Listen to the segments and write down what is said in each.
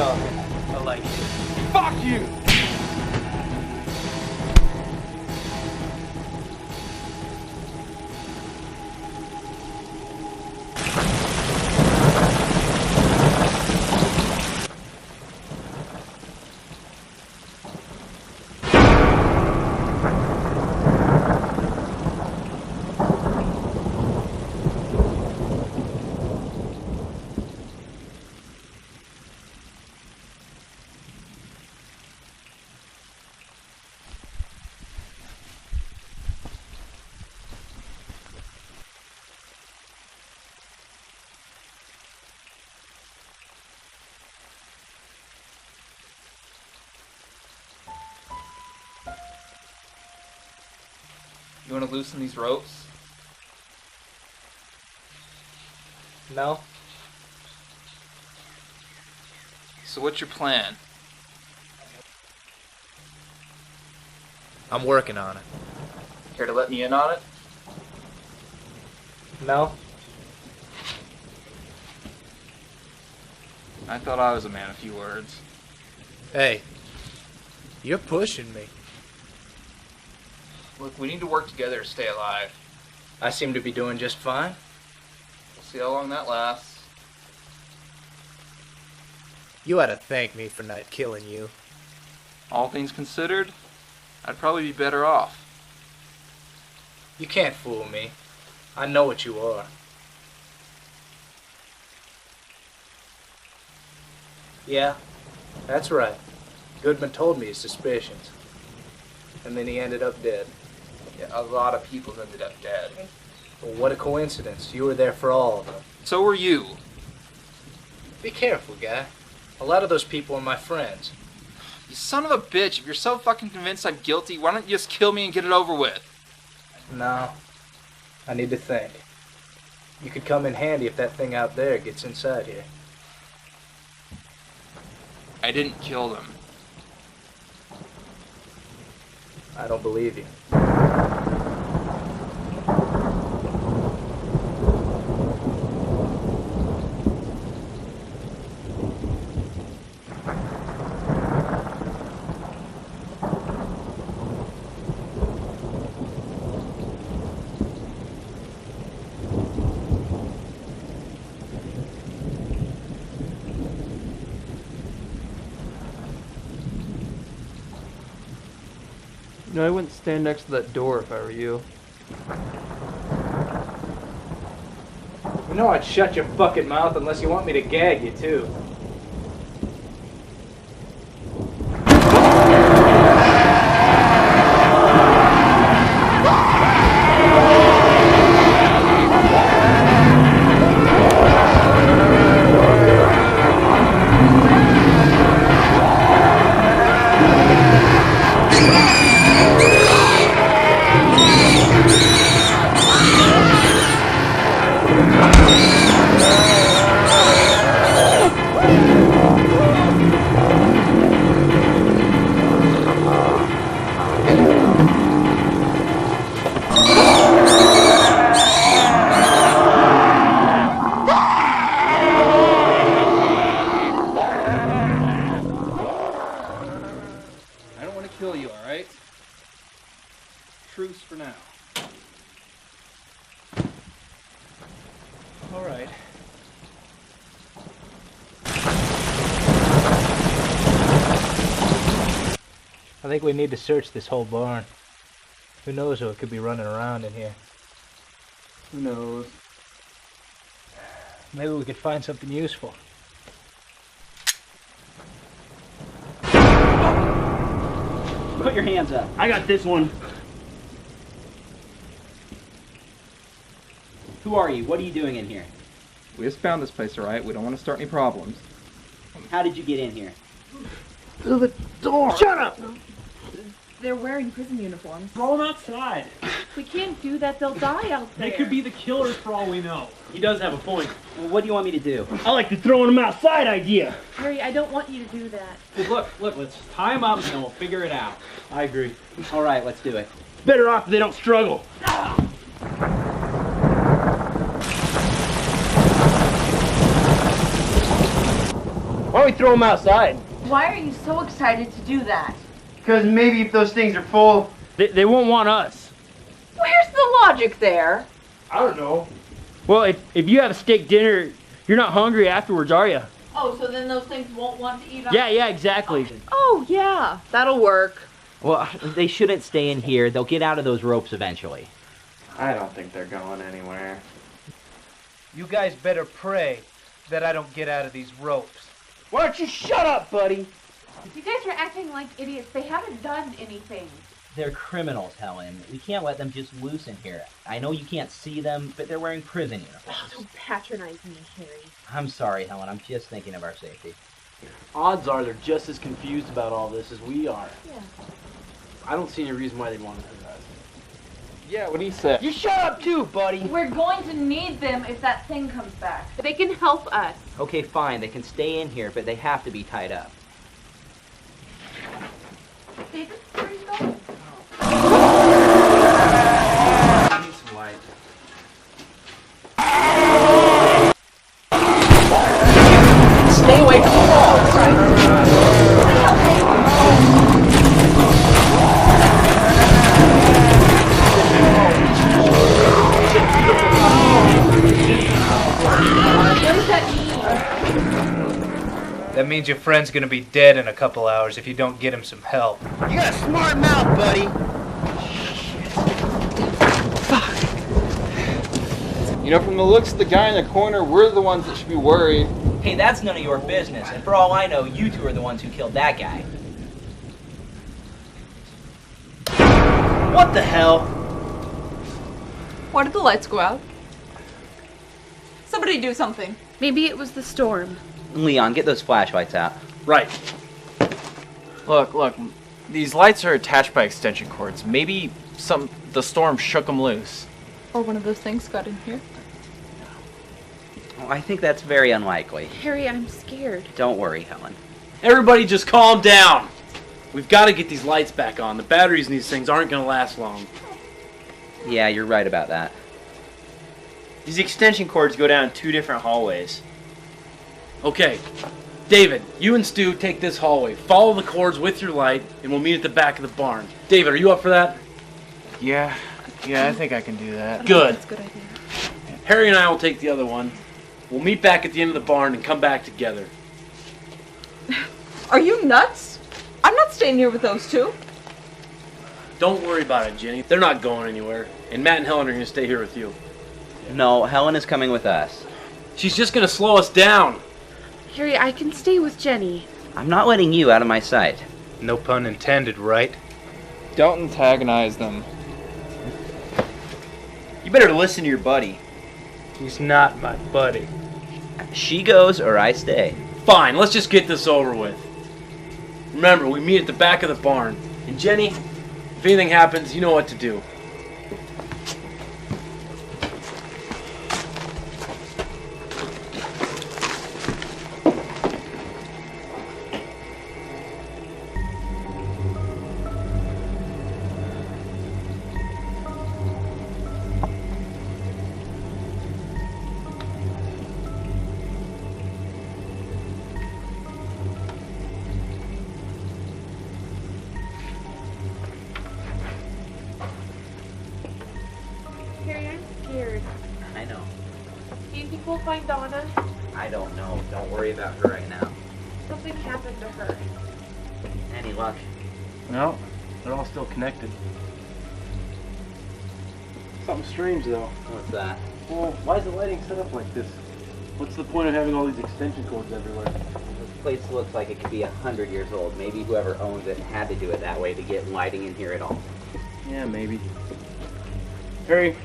talking. I like it. Fuck you! You want to loosen these ropes? No? So what's your plan? I'm working on it. Care to let me in on it? No? I thought I was a man of few words. Hey, you're pushing me. Look, we need to work together to stay alive. I seem to be doing just fine. We'll see how long that lasts. You ought to thank me for not killing you. All things considered, I'd probably be better off. You can't fool me. I know what you are. Yeah, that's right. Goodman told me his suspicions. And then he ended up dead. Yeah, a lot of people ended up dead. Well, what a coincidence. You were there for all of them. So were you. Be careful, guy. A lot of those people are my friends. You son of a bitch, if you're so fucking convinced I'm guilty, why don't you just kill me and get it over with? No. I need to think. You could come in handy if that thing out there gets inside here. I didn't kill them. I don't believe you. You know, I wouldn't stand next to that door if I were you. You know I'd shut your fucking mouth unless you want me to gag you, too. Truce for now. All right. I think we need to search this whole barn. Who knows what could be running around in here. Who knows? Maybe we could find something useful. Put your hands up. I got this one. Who are you? What are you doing in here? We just found this place, alright? We don't want to start any problems. How did you get in here? Through the door! Shut up! They're wearing prison uniforms. Throw them outside. We can't do that. They'll die out there. They could be the killers for all we know. He does have a point. Well, what do you want me to do? I like the throwing them outside idea. Harry, I don't want you to do that. Well, look, let's tie them up and then we'll figure it out. I agree. All right, let's do it. Better off if they don't struggle. What don't we throw them outside? Why are you so excited to do that? Because maybe if those things are full... They won't want us. Where's the logic there? I don't know. Well, if you have a steak dinner, you're not hungry afterwards, are you? Oh, so then those things won't want to eat on Yeah, exactly. Oh, yeah, that'll work. Well, they shouldn't stay in here. They'll get out of those ropes eventually. I don't think they're going anywhere. You guys better pray that I don't get out of these ropes. Why don't you shut up, buddy? You guys are acting like idiots. They haven't done anything. They're criminals, Helen. We can't let them just loose in here. I know you can't see them, but they're wearing prison uniforms. Don't patronize me, Harry. I'm sorry, Helen. I'm just thinking of our safety. Odds are they're just as confused about all this as we are. Yeah. I don't see any reason why they'd want to hurt us. Yeah, what do you say? You shut up too, buddy. We're going to need them if that thing comes back. They can help us. Okay, fine. They can stay in here, but they have to be tied up. David, where are you going? I need some light. Stay away from the walls, right? What does that mean? That means your friend's gonna be dead in a couple hours if you don't get him some help. You got a smart mouth, buddy. You know, from the looks of the guy in the corner, we're the ones that should be worried. Hey, that's none of your business. And for all I know, you two are the ones who killed that guy. What the hell? Why did the lights go out? Somebody do something. Maybe it was the storm. Leon, get those flashlights out. Right. Look. These lights are attached by extension cords. Maybe the storm shook them loose. Or one of those things got in here. Oh, I think that's very unlikely. Harry, I'm scared. Don't worry, Helen. Everybody just calm down. We've got to get these lights back on. The batteries in these things aren't going to last long. Yeah, you're right about that. These extension cords go down 2 different hallways. Okay, David, you and Stu take this hallway. Follow the cords with your light, and we'll meet at the back of the barn. David, are you up for that? Yeah, I think I can do that. Good. That's a good idea. Harry and I will take the other one. We'll meet back at the end of the barn and come back together. Are you nuts? I'm not staying here with those two. Don't worry about it, Jenny. They're not going anywhere. And Matt and Helen are going to stay here with you. No, Helen is coming with us. She's just going to slow us down. Harry, I can stay with Jenny. I'm not letting you out of my sight. No pun intended, right? Don't antagonize them. You better listen to your buddy. He's not my buddy. She goes or I stay. Fine, let's just get this over with. Remember, we meet at the back of the barn. And Jenny, if anything happens, you know what to do. Harry, I'm scared. I know. Do you think we'll find Donna? I don't know. Don't worry about her right now. Something happened to her. Any luck? No, they're all still connected. Something strange, though. What's that? Well, why is the lighting set up like this? What's the point of having all these extension cords everywhere? This place looks like it could be 100 years old. Maybe whoever owns it had to do it that way to get lighting in here at all. Yeah, maybe. Harry,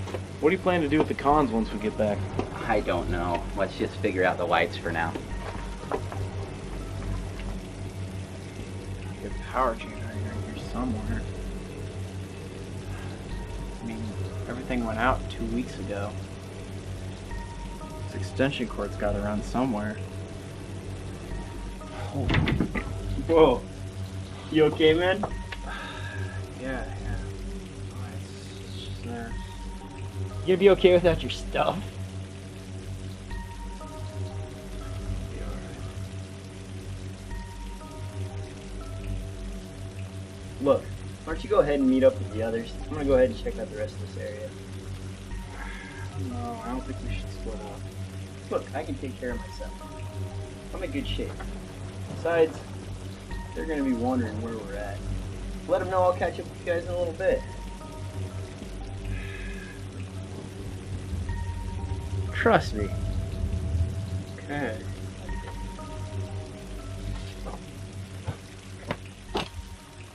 what do you plan to do with the cons once we get back? I don't know. Let's just figure out the lights for now. Your power generator here somewhere. I mean, everything went out 2 weeks ago. This extension cord's got to run somewhere. Oh. Whoa. You okay, man? Yeah. It's just there. You gonna be okay without your stuff? Be alright. Look, why don't you go ahead and meet up with the others? I'm gonna go ahead and check out the rest of this area. No, I don't think we should split up. Look, I can take care of myself. I'm in good shape. Besides, they're gonna be wondering where we're at. Let them know I'll catch up with you guys in a little bit. Trust me. Okay.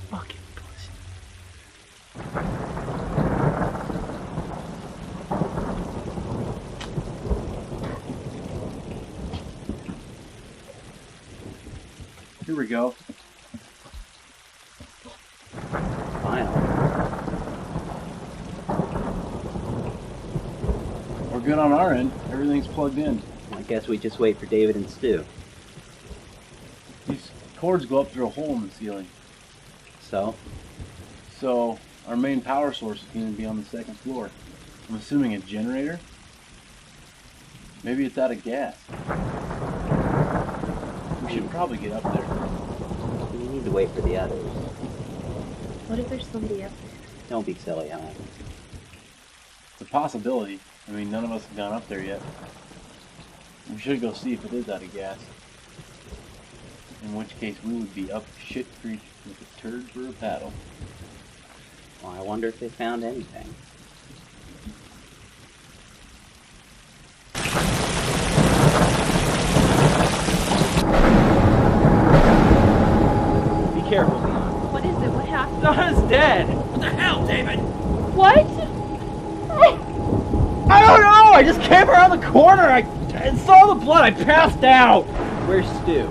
Fucking pussy. Here we go. Finally. We're good on our end. Everything's plugged in. I guess we just wait for David and Stu. These cords go up through a hole in the ceiling. So? So, our main power source is going to be on the second floor. I'm assuming a generator? Maybe it's out of gas. We should probably get up there. We need to wait for the others. What if there's somebody up there? Don't be silly, Helen. It's a possibility. I mean, none of us have gone up there yet. We should go see if it is out of gas. In which case, we would be up shit creek with a turd for a paddle. Well, I wonder if they found anything. Be careful, Leon. What is it? What happened? Donna's dead. What the hell, David? What? I don't know. I just came around the corner. I saw the blood. I passed out. Where's Stu?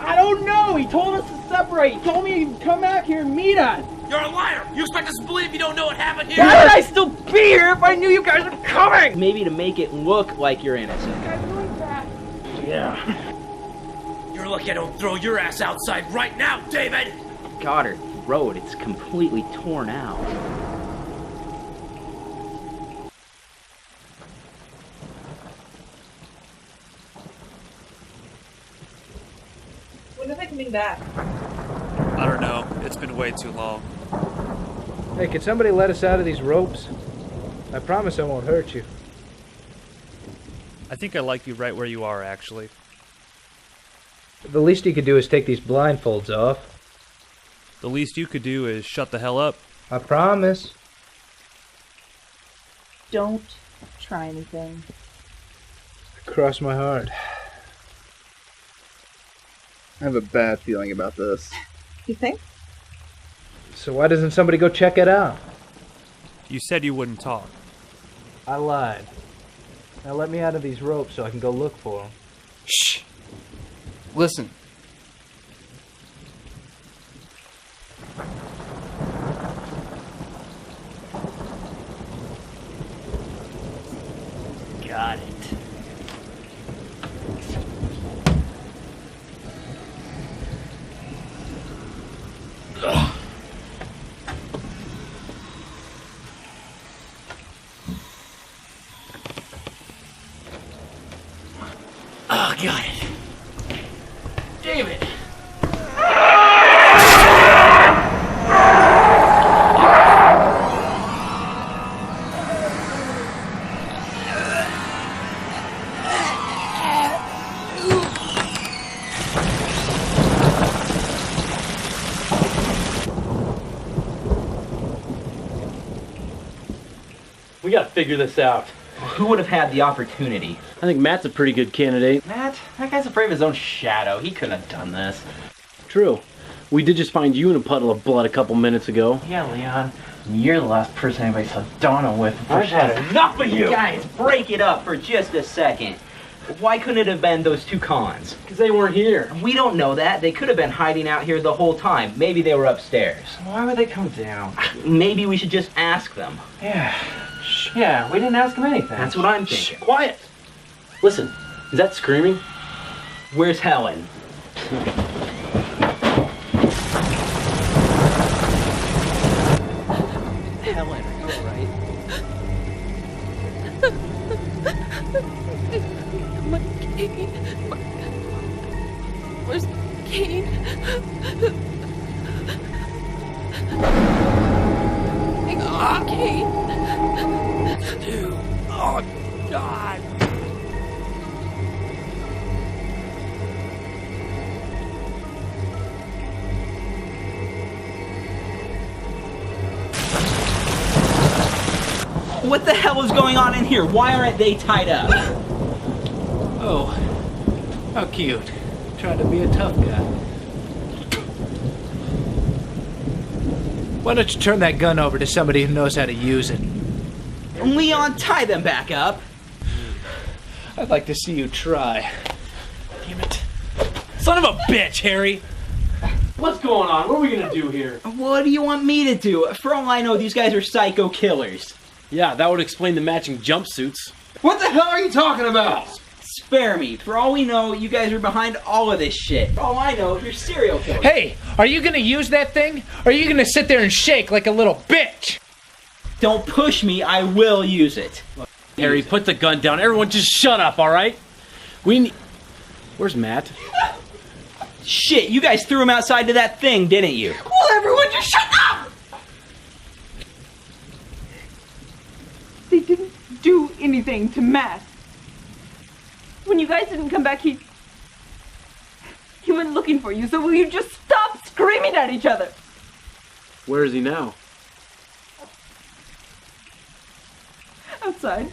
I don't know. He told us to separate. He told me he'd come back here and meet us. You're a liar! You expect us to believe you don't know what happened here? Why would I still be here if I knew you guys were coming? Maybe to make it look like you're innocent. Yeah. You're lucky I don't throw your ass outside right now, David! Goddard Road, it's completely torn out. When are they coming back? I don't know. It's been way too long. Hey, can somebody let us out of these ropes? I promise I won't hurt you. I think I like you right where you are, actually. The least you could do is take these blindfolds off. The least you could do is shut the hell up. I promise. Don't try anything. Cross my heart. I have a bad feeling about this. You think? So why doesn't somebody go check it out? You said you wouldn't talk. I lied. Now let me out of these ropes so I can go look for them. Shh. Listen. Got it. Oh, got it. David! We gotta figure this out. Who would have had the opportunity? I think Matt's a pretty good candidate. Matt? That guy's afraid of his own shadow. He couldn't have done this. True. We did just find you in a puddle of blood a couple minutes ago. Yeah, Leon. You're the last person anybody saw Donna with. I've had enough of you! Guys, break it up for just a second. Why couldn't it have been those two cons? Because they weren't here. We don't know that. They could have been hiding out here the whole time. Maybe they were upstairs. Why would they come down? Maybe we should just ask them. Yeah, we didn't ask them anything. That's what I'm thinking. Quiet! Listen, is that screaming? Where's Helen? Helen, are you alright? My cane. Where's Kane? Rocky! Dude. Oh, God. What the hell is going on in here? Why aren't they tied up? Oh, how cute. Trying to be a tough guy. Why don't you turn that gun over to somebody who knows how to use it? Leon, tie them back up. I'd like to see you try. Damn it. Son of a bitch, Harry! What's going on? What are we gonna do here? What do you want me to do? For all I know, these guys are psycho killers. Yeah, that would explain the matching jumpsuits. What the hell are you talking about? Spare me. For all we know, you guys are behind all of this shit. For all I know, you're serial killers. Hey, are you gonna use that thing? Or are you gonna sit there and shake like a little bitch? Don't push me, I will use it. Harry, put the gun down. Everyone just shut up, alright? Where's Matt? Shit, you guys threw him outside to that thing, didn't you? Will everyone just shut up? They didn't do anything to Matt. When you guys didn't come back, he went looking for you, so will you just stop screaming at each other? Where is he now? Outside.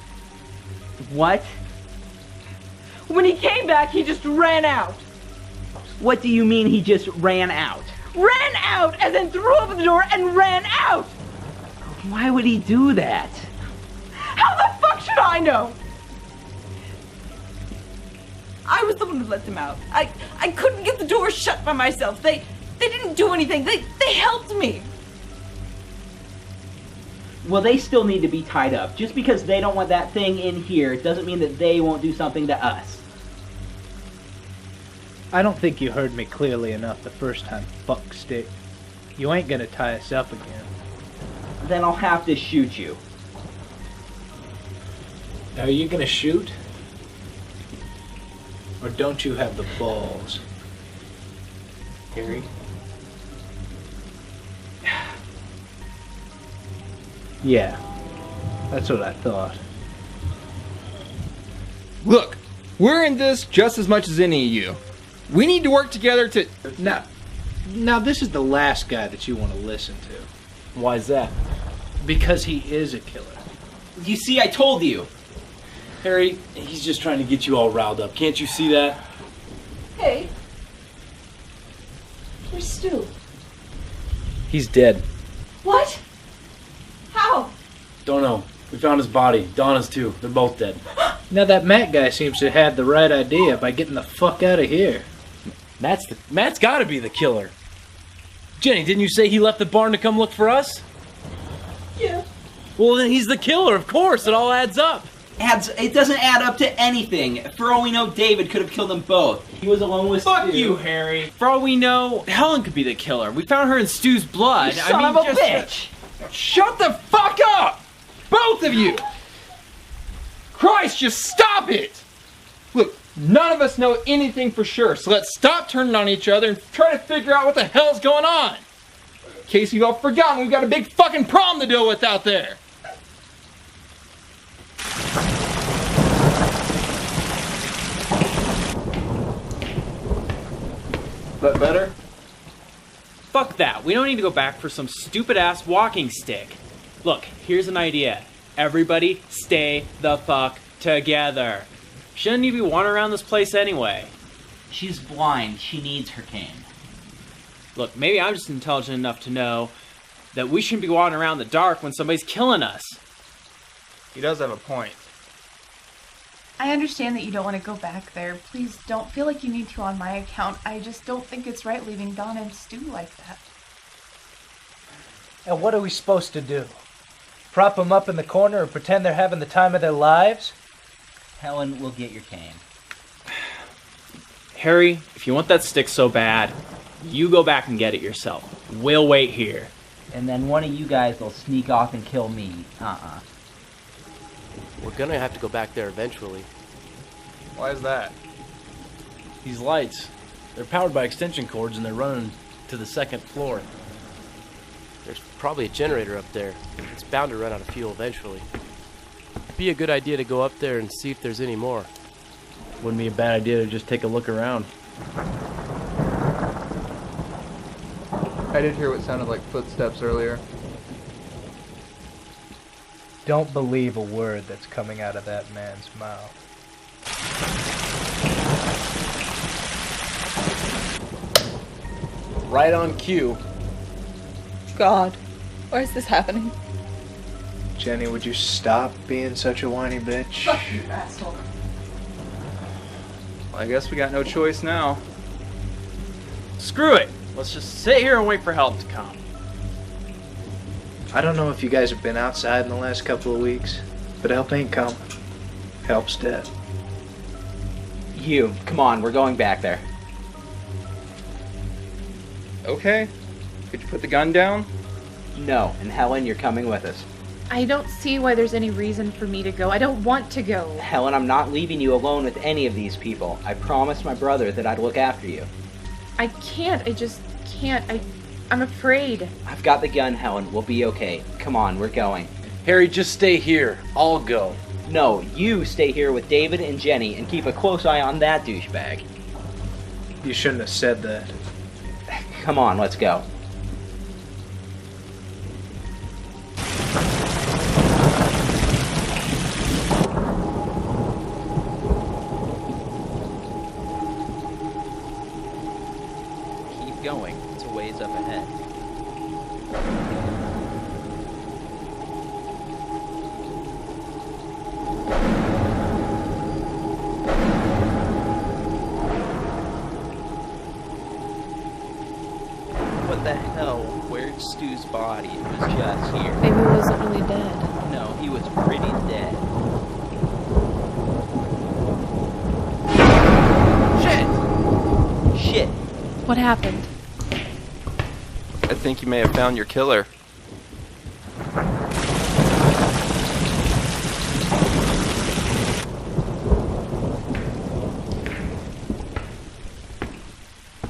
What? When he came back, he just ran out. What do you mean he just ran out? Ran out, as in threw open the door and ran out! Why would he do that? How the fuck should I know? I was the one who let them out. I couldn't get the door shut by myself. They didn't do anything. They helped me. Well, they still need to be tied up. Just because they don't want that thing in here doesn't mean that they won't do something to us. I don't think you heard me clearly enough the first time, fuckstick. You ain't gonna tie us up again. Then I'll have to shoot you. Are you gonna shoot? Or don't you have the balls? Harry? Yeah, that's what I thought. Look, we're in this just as much as any of you. We need to work together to... Now this is the last guy that you want to listen to. Why is that? Because he is a killer. You see, I told you. Harry, he's just trying to get you all riled up. Can't you see that? Hey. Where's Stu? He's dead. What? How? Don't know. We found his body. Donna's too. They're both dead. Now that Matt guy seems to have had the right idea by getting the fuck out of here. Matt's gotta be the killer. Jenny, didn't you say he left the barn to come look for us? Yeah. Well, then he's the killer, of course. It all adds up. It doesn't add up to anything. For all we know, David could have killed them both. He was alone with Fuck Stu. you, Harry. For all we know, Helen could be the killer. We found her in Stu's blood. You son of a bitch! Shut the fuck up! Both of you! Christ, just stop it! Look, none of us know anything for sure, so let's stop turning on each other and try to figure out what the hell's going on. In case you've all forgotten, we've got a big fucking problem to deal with out there. That better? Fuck that. We don't need to go back for some stupid-ass walking stick. Look, here's an idea. Everybody stay the fuck together. Shouldn't you be wandering around this place anyway? She's blind. She needs her cane. Look, maybe I'm just intelligent enough to know that we shouldn't be wandering around in the dark when somebody's killing us. He does have a point. I understand that you don't want to go back there. Please don't feel like you need to on my account. I just don't think it's right leaving Don and Stu like that. And what are we supposed to do? Prop them up in the corner and pretend they're having the time of their lives? Helen will get your cane. Harry, if you want that stick so bad, you go back and get it yourself. We'll wait here. And then one of you guys will sneak off and kill me. We're gonna have to go back there eventually. Why is that? These lights, they're powered by extension cords and they're running to the second floor. There's probably a generator up there. It's bound to run out of fuel eventually. It'd be a good idea to go up there and see if there's any more. Wouldn't be a bad idea to just take a look around. I did hear what sounded like footsteps earlier. Don't believe a word that's coming out of that man's mouth. Right on cue. God, why is this happening? Jenny, would you stop being such a whiny bitch? Fuck you, asshole. Well, I guess we got no choice now. Screw it! Let's just sit here and wait for help to come. I don't know if you guys have been outside in the last couple of weeks, but help ain't come. Help's dead. You, come on, we're going back there. Okay. Could you put the gun down? No, and Helen, you're coming with us. I don't see why there's any reason for me to go. I don't want to go. Helen, I'm not leaving you alone with any of these people. I promised my brother that I'd look after you. I can't. I just can't. I'm afraid. I've got the gun, Helen. We'll be okay. Come on, we're going. Harry, just stay here. I'll go. No, you stay here with David and Jenny and keep a close eye on that douchebag. You shouldn't have said that. Come on, let's go. Keep going. It's a ways up ahead. What the hell? Where's Stu's body? It was just here. Maybe he wasn't really dead. No, he was pretty dead. Shit! What happened? I think you may have found your killer.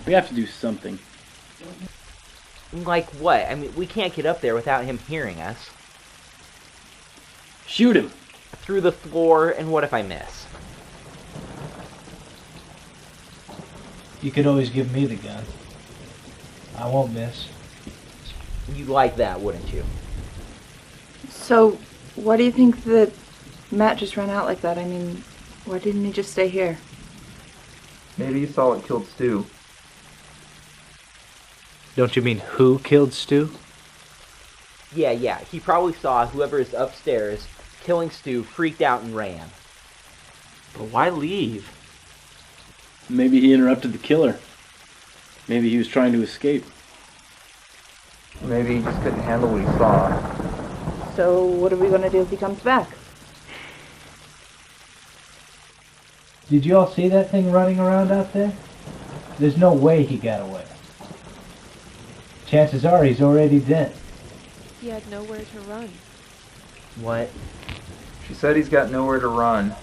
We have to do something. Like what? I mean, we can't get up there without him hearing us. Shoot him! Through the floor, and what if I miss? You could always give me the gun. I won't miss. You'd like that, wouldn't you? So, why do you think that Matt just ran out like that? I mean, why didn't he just stay here? Maybe you saw what killed Stu. Don't you mean who killed Stu? Yeah. He probably saw whoever is upstairs killing Stu, freaked out, and ran. But why leave? Maybe he interrupted the killer. Maybe he was trying to escape. Maybe he just couldn't handle what he saw. So, what are we gonna do if he comes back? Did you all see that thing running around out there? There's no way he got away. Chances are he's already dead. He had nowhere to run. What? She said he's got nowhere to run.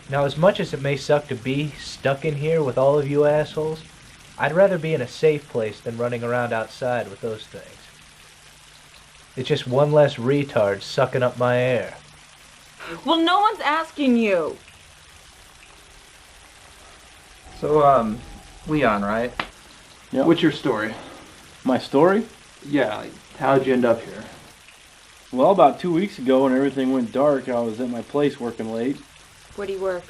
Now, as much as it may suck to be stuck in here with all of you assholes, I'd rather be in a safe place than running around outside with those things. It's just one less retard sucking up my air. Well, no one's asking you. So, Leon, right? Yep. What's your story? My story? Yeah, like, how'd you end up here? Well, about 2 weeks ago when everything went dark, I was at my place working late. Where do you work?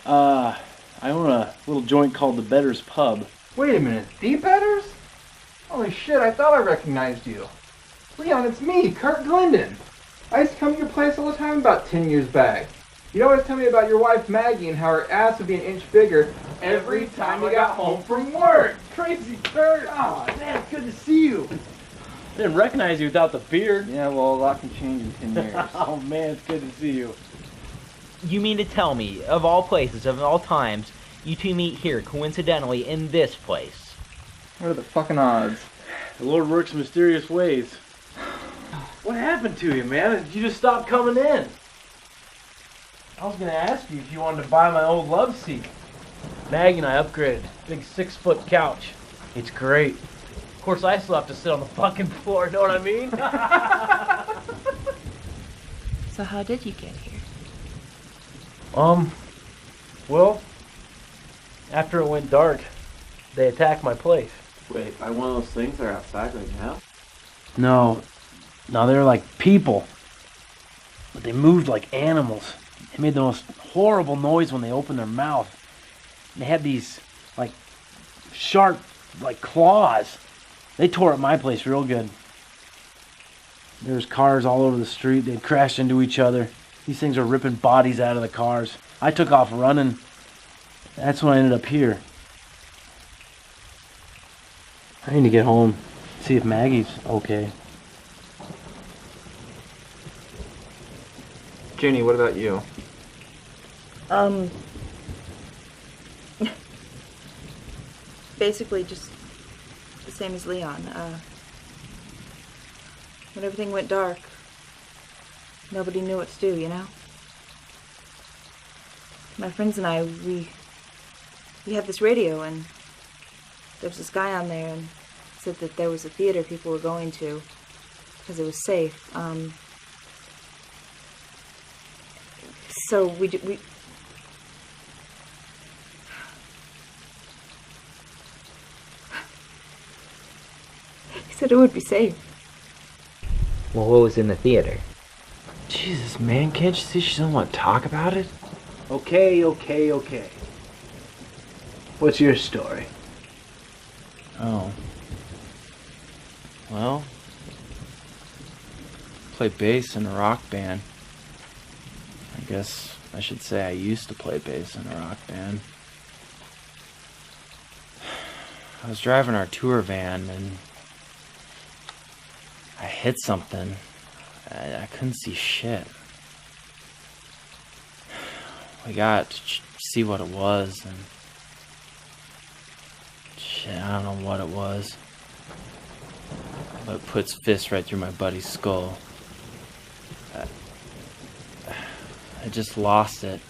I own a little joint called the Bedder's Pub. Wait a minute, the Betters? Holy shit, I thought I recognized you. Leon, it's me, Kurt Glendon. I used to come to your place all the time about 10 years back. You'd always tell me about your wife Maggie and how her ass would be an inch bigger every time you got home from work. Crazy Kurt. Oh, man, it's good to see you. Didn't recognize you without the beard. Yeah, well, a lot can change in 10 years. Oh man, it's good to see you. You mean to tell me, of all places, of all times, you two meet here, coincidentally, in this place? What are the fucking odds? The Lord works in mysterious ways. What happened to you, man? Did you just stop coming in? I was gonna ask you if you wanted to buy my old love seat. Maggie and I upgraded. Big 6-foot couch. It's great. Of course, I still have to sit on the fucking floor, know what I mean? So how did you get here? Well, after it went dark, they attacked my place. Wait, by one of those things that are outside right now? No, they're like people. But they moved like animals. They made the most horrible noise when they opened their mouth. They had these, like, sharp, like, claws. They tore up my place real good. There's cars all over the street. They'd crashed into each other. These things were ripping bodies out of the cars. I took off running. That's when I ended up here. I need to get home, see if Maggie's okay. Jenny, what about you? Basically just the same as Leon. When everything went dark, nobody knew what to do, you know? My friends and I, we had this radio, and there was this guy on there and said that there was a theater people were going to because it was safe. So we he said it would be safe. Well, what was in the theater? Jesus, man, can't you see she doesn't want to talk about it? Okay. What's your story? Oh. Well, play bass in a rock band. I guess I should say I used to play bass in a rock band. I was driving our tour van and I hit something. I couldn't see shit. We got to see what it was, and shit, I don't know what it was. But it puts fists right through my buddy's skull. I just lost it.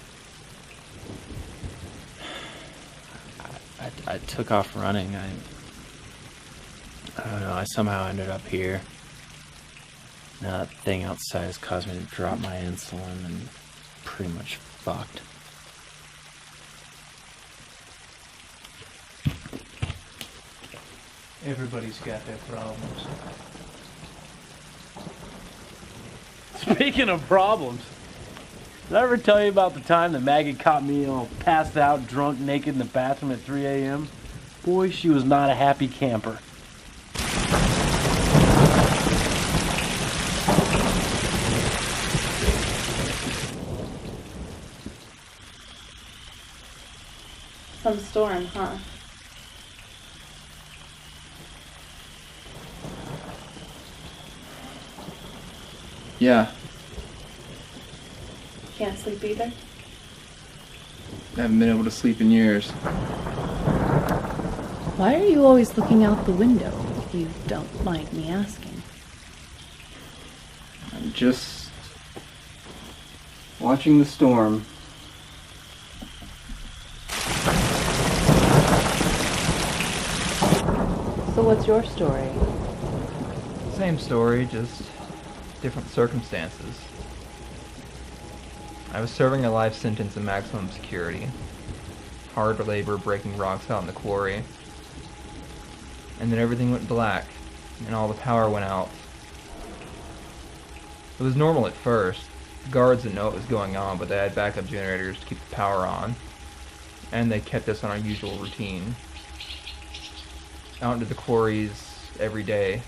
I took off running. I don't know, I somehow ended up here. Now that thing outside has caused me to drop my insulin and pretty much fucked. Everybody's got their problems. Speaking of problems, did I ever tell you about the time that Maggie caught me all passed out, drunk, naked in the bathroom at 3 a.m.? Boy, she was not a happy camper. Some storm, huh? Yeah, Can't sleep either? I haven't been able to sleep in years. Why are you always looking out the window, if you don't mind me asking? I'm just watching the storm. So what's your story? Same story, just different circumstances. I was serving a life sentence in maximum security. Hard labor breaking rocks out in the quarry. And then everything went black, and all the power went out. It was normal at first. The guards didn't know what was going on, but they had backup generators to keep the power on. And they kept us on our usual routine. Out into the quarries every day.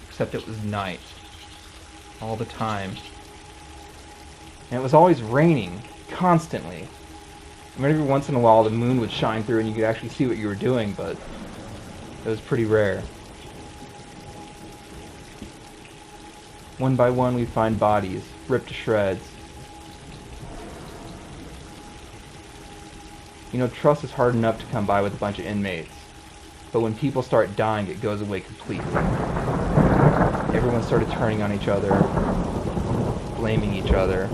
Except it was night. All the time. And it was always raining. Constantly. I mean, every once in a while the moon would shine through and you could actually see what you were doing, but it was pretty rare. One by one we'd find bodies, ripped to shreds. You know, trust is hard enough to come by with a bunch of inmates. But when people start dying, it goes away completely. Everyone started turning on each other, blaming each other.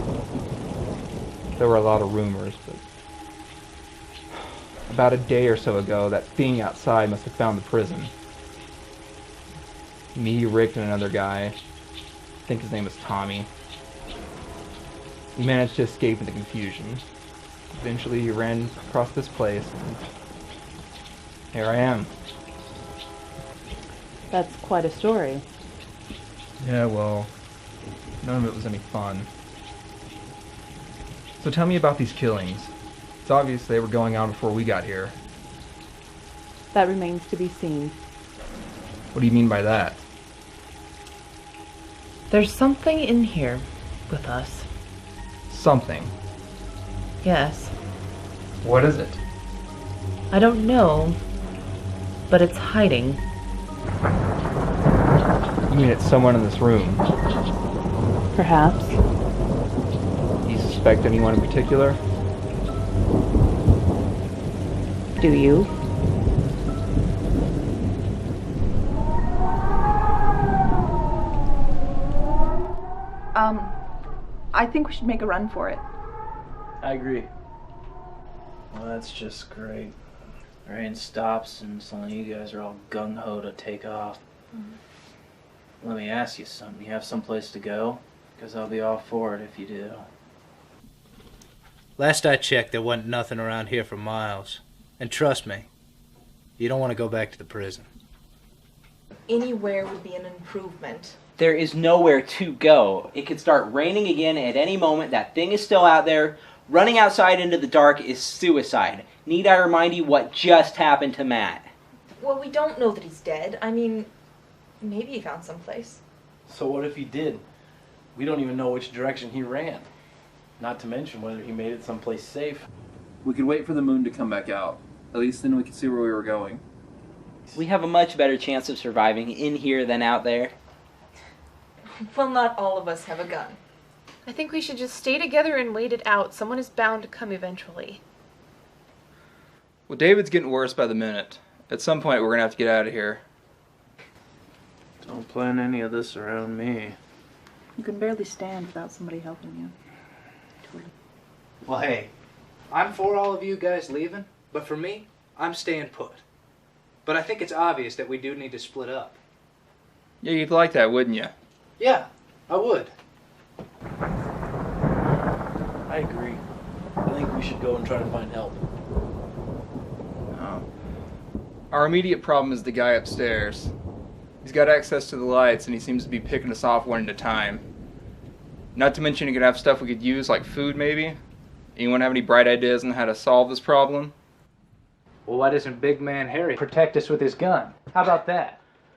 There were a lot of rumors, but about a day or so ago, that thing outside must have found the prison. Me, Rick, and another guy. I think his name was Tommy. He managed to escape in the confusion. Eventually he ran across this place, and here I am. That's quite a story. Yeah, well, none of it was any fun. So tell me about these killings. It's obvious they were going on before we got here. That remains to be seen. What do you mean by that? There's something in here with us. Something. Yes. What is it? I don't know, but it's hiding. You mean it's someone in this room? Perhaps. Do you suspect anyone in particular? Do you? I think we should make a run for it. I agree. Well, that's just great. The rain stops and suddenly you guys are all gung-ho to take off. Let me ask you something. You have someplace to go? Because I'll be all for it if you do. Last I checked, there wasn't nothing around here for miles. And trust me, you don't want to go back to the prison. Anywhere would be an improvement. There is nowhere to go. It could start raining again at any moment. That thing is still out there. Running outside into the dark is suicide. Need I remind you what just happened to Matt? Well, we don't know that he's dead. I mean, maybe he found someplace. So what if he did? We don't even know which direction he ran. Not to mention whether he made it someplace safe. We could wait for the moon to come back out. At least then we could see where we were going. We have a much better chance of surviving in here than out there. Well, not all of us have a gun. I think we should just stay together and wait it out. Someone is bound to come eventually. Well, David's getting worse by the minute. At some point, we're gonna have to get out of here. Don't plan any of this around me. You can barely stand without somebody helping you. Well, hey, I'm for all of you guys leaving, but for me, I'm staying put. But I think it's obvious that we do need to split up. Yeah, you'd like that, wouldn't you? Yeah, I would. I agree. I think we should go and try to find help. Our immediate problem is the guy upstairs. He's got access to the lights, and he seems to be picking us off one at a time. Not to mention he could have stuff we could use, like food maybe. Anyone have any bright ideas on how to solve this problem? Well, why doesn't Big Man Harry protect us with his gun? How about that?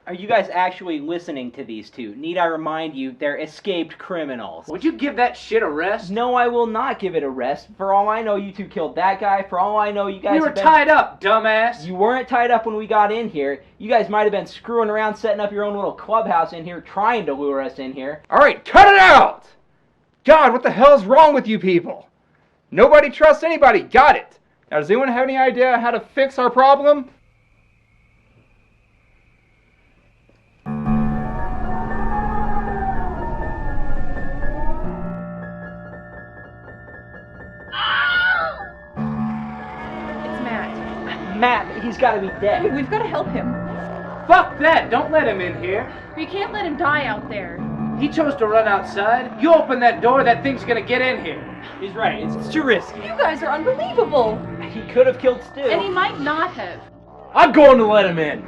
Are you guys actually listening to these two? Need I remind you, they're escaped criminals. Would you give that shit a rest? No, I will not give it a rest. For all I know, you two killed that guy. For all I know, you guys We were tied up, dumbass! You weren't tied up when we got in here. You guys might have been screwing around, setting up your own little clubhouse in here, trying to lure us in here. Alright, cut it out! God, what the hell's wrong with you people? Nobody trusts anybody, got it! Now, does anyone have any idea how to fix our problem? Matt, he's got to be dead. We've got to help him. Fuck that! Don't let him in here. We can't let him die out there. He chose to run outside. You open that door, that thing's gonna get in here. He's right. It's too risky. You guys are unbelievable. He could have killed Stu. And he might not have. I'm going to let him in.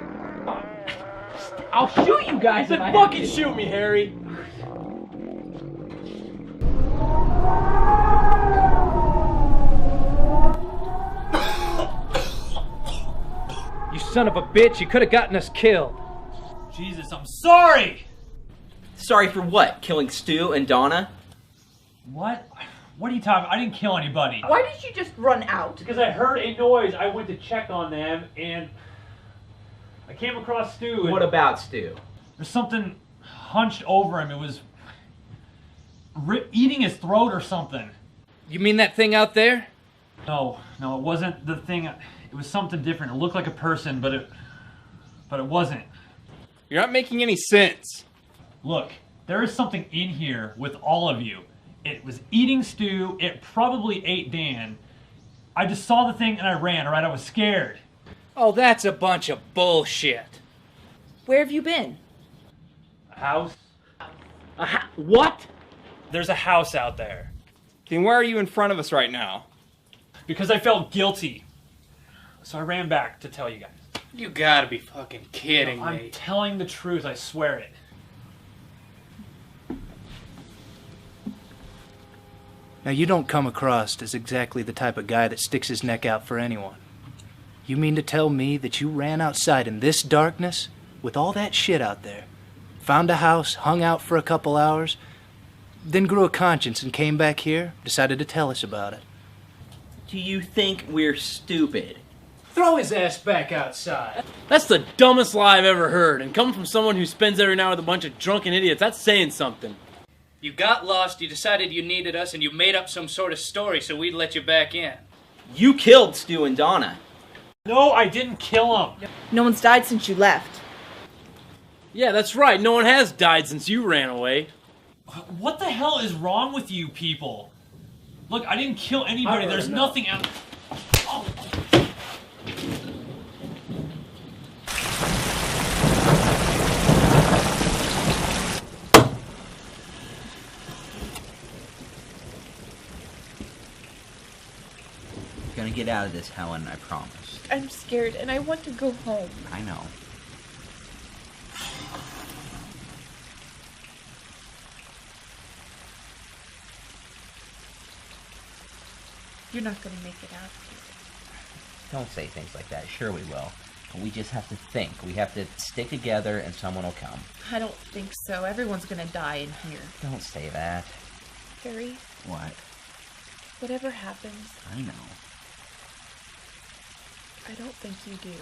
I'll shoot you guys. Then fucking shoot me, Harry. You son of a bitch, you could have gotten us killed. Jesus, I'm sorry! Sorry for what? Killing Stu and Donna? What? What are you talking about? I didn't kill anybody. Why did you just run out? Because I heard a noise. I went to check on them, and I came across Stu. What about Stu? There's something hunched over him. It was eating his throat or something. You mean that thing out there? No, it wasn't the thing. It was something different. It looked like a person, but it wasn't. You're not making any sense. Look, there is something in here with all of you. It was eating Stu. It probably ate Dan. I just saw the thing and I ran, alright? I was scared. Oh, that's a bunch of bullshit. Where have you been? A house? What? There's a house out there. Then why are you in front of us right now? Because I felt guilty. So I ran back to tell you guys. You gotta be fucking kidding me. I'm telling the truth, I swear it. Now, you don't come across as exactly the type of guy that sticks his neck out for anyone. You mean to tell me that you ran outside in this darkness with all that shit out there, found a house, hung out for a couple hours, then grew a conscience and came back here, decided to tell us about it? Do you think we're stupid? Throw his ass back outside. That's the dumbest lie I've ever heard, and coming from someone who spends every night with a bunch of drunken idiots, that's saying something. You got lost, you decided you needed us, and you made up some sort of story so we'd let you back in. You killed Stu and Donna. No, I didn't kill them. No one's died since you left. Yeah, that's right. No one has died since you ran away. What the hell is wrong with you people? Look, I didn't kill anybody. There's nothing out. Oh. You're gonna get out of this, Helen, I promise. I'm scared and I want to go home. I know. You're not going to make it out here. Don't say things like that. Sure we will. But we just have to think. We have to stick together and someone will come. I don't think so. Everyone's going to die in here. Don't say that. Harry, What? whatever happens, I know. I don't think you do.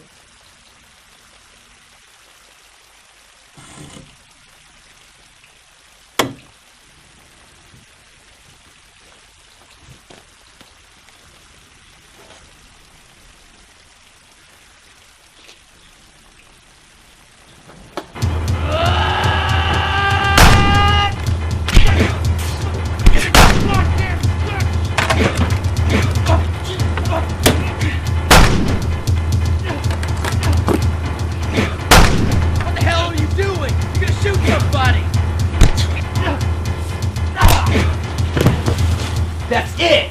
That's it!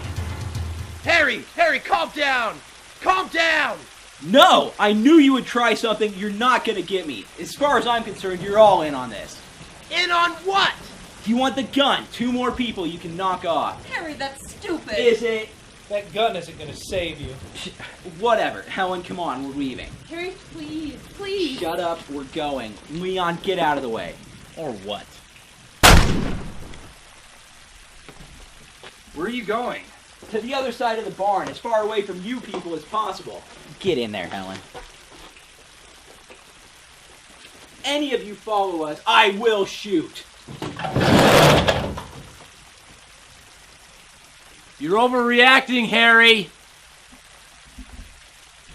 Harry, calm down! Calm down! No! I knew you would try something. You're not gonna get me. As far as I'm concerned, you're all in on this. In on what? If you want the gun, 2 more people you can knock off. Harry, that's stupid. Is it? That gun isn't gonna save you. Whatever. Helen, come on, we're leaving. Harry, please, please. Shut up, we're going. Leon, get out of the way. Or what? Where are you going? To the other side of the barn, as far away from you people as possible. Get in there, Helen. Any of you follow us, I will shoot. You're overreacting, Harry.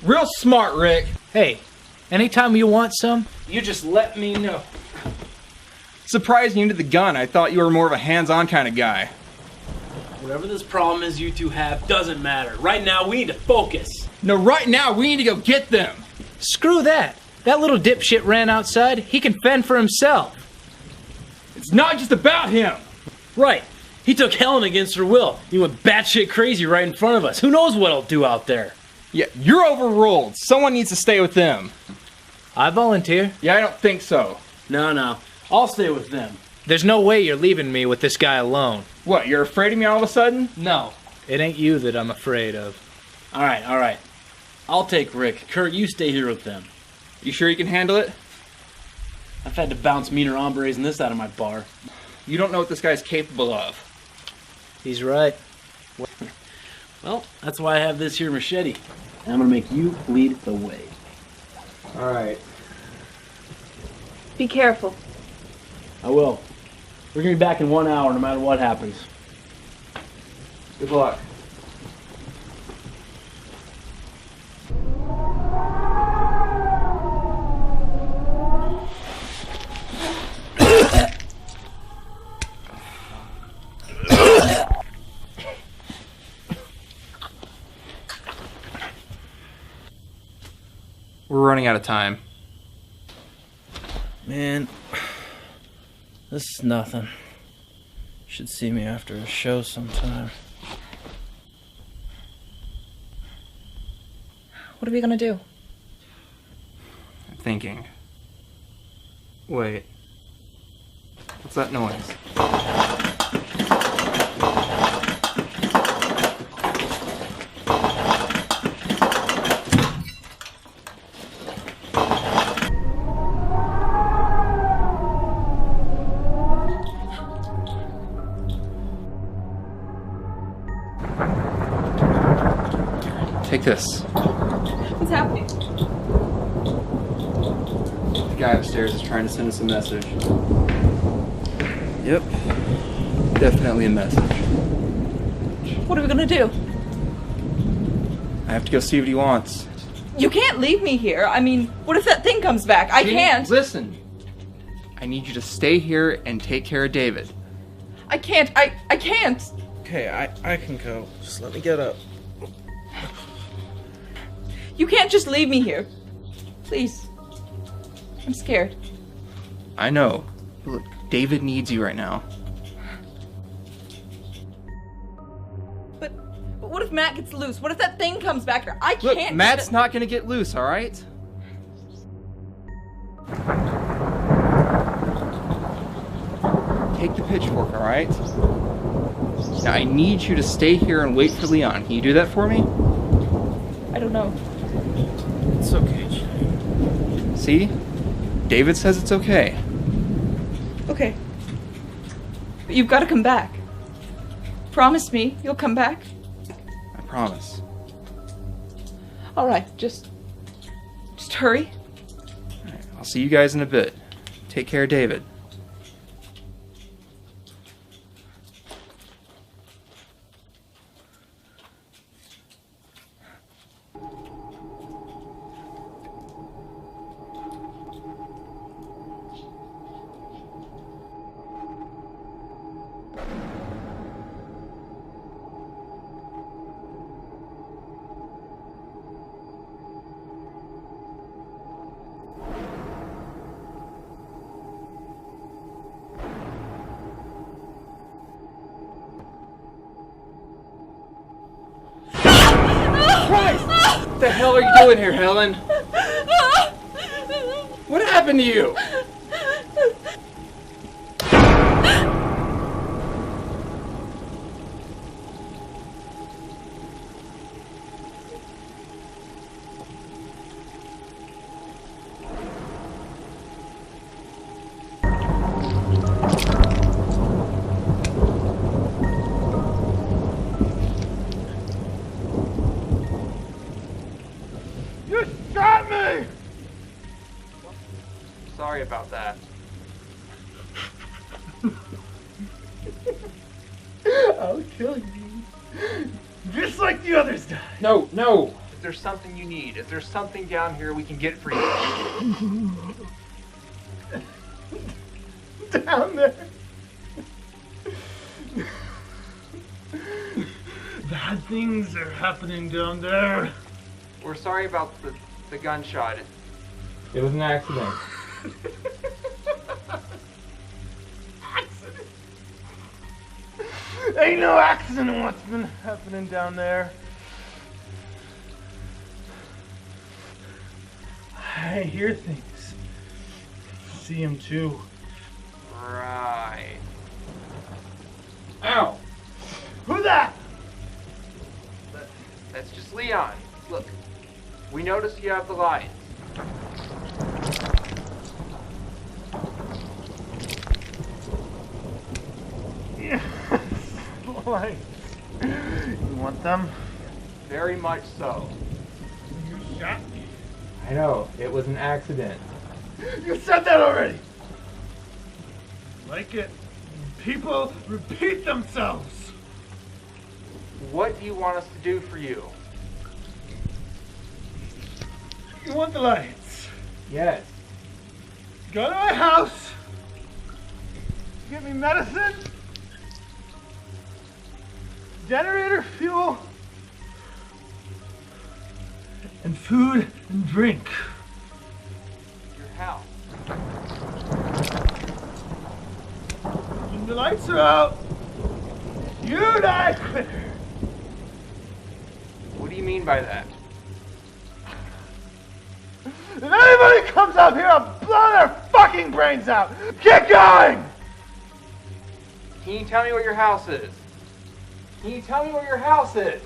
Real smart, Rick. Hey, anytime you want some, You just let me know. Surprised you into the gun. I thought you were more of a hands-on kind of guy. Whatever this problem is you two have doesn't matter. Right now, we need to focus. No, right now, we need to go get them. screw that. That little dipshit ran outside. He can fend for himself. It's not just about him. Right. He took Helen against her will. He went batshit crazy right in front of us. Who knows what he'll do out there? Yeah, you're overruled. Someone needs to stay with them. I volunteer. Yeah, I don't think so. No. I'll stay with them. There's no way you're leaving me with this guy alone. What, you're afraid of me all of a sudden? No, it ain't you that I'm afraid of. All right. I'll take Rick. Kurt, you stay here with them. You sure you can handle it? I've had to bounce meaner hombres than this out of my bar. You don't know what this guy's capable of. He's right. Well, that's why I have this here machete. And I'm gonna make you lead the way. All right. Be careful. I will. We're gonna be back in 1 hour no matter what happens. Good luck. We're running out of time. Man, This is nothing. Should see me after a show sometime. What are we gonna do? I'm thinking. Wait. What's that noise? Take this. What's happening? The guy upstairs is trying to send us a message. Yep. Definitely a message. What are we gonna do? I have to go see what he wants. You can't leave me here. I mean, what if that thing comes back? I can't. Listen. I need you to stay here and take care of David. I can't. I can't. Okay, I can go. Just let me get up. You can't just leave me here. Please. I'm scared. I know. Look, David needs you right now. But what if Matt gets loose? What if that thing comes back here? I Look, can't. Matt's not gonna get loose, alright? Take the pitchfork, alright? Now I need you to stay here and wait for Leon. Can you do that for me? I don't know. It's okay, Jay. See? David says it's okay. Okay. But you've got to come back. Promise me you'll come back. I promise. All right, just hurry. Alright, I'll see you guys in a bit. Take care of David. What the hell are you doing here, Helen? What happened to you? You shot me! Sorry about that. I'll kill you. Just like the others died. No, no. Is there something you need? Is there something down here we can get for you? Down there. Bad things are happening down there. We're sorry about the gunshot. It was an accident. Accident? Ain't no accident in what's been happening down there. I hear things. See them too. Right. Ow! Who's that? That's just Leon. Look, we noticed you have the lights. Yes, lights. You want them? Very much so. You shot me. I know, it was an accident. You said that already. Like it. People repeat themselves. What do you want us to do for you? You want the lights? Yes. Go to my house. Get me medicine. Generator fuel. And food and drink. Your house. the lights are out. You die quicker. What do you mean by that? If anybody comes up here, I'll blow their fucking brains out. Get going! Can you tell me where your house is? Can you tell me where your house is?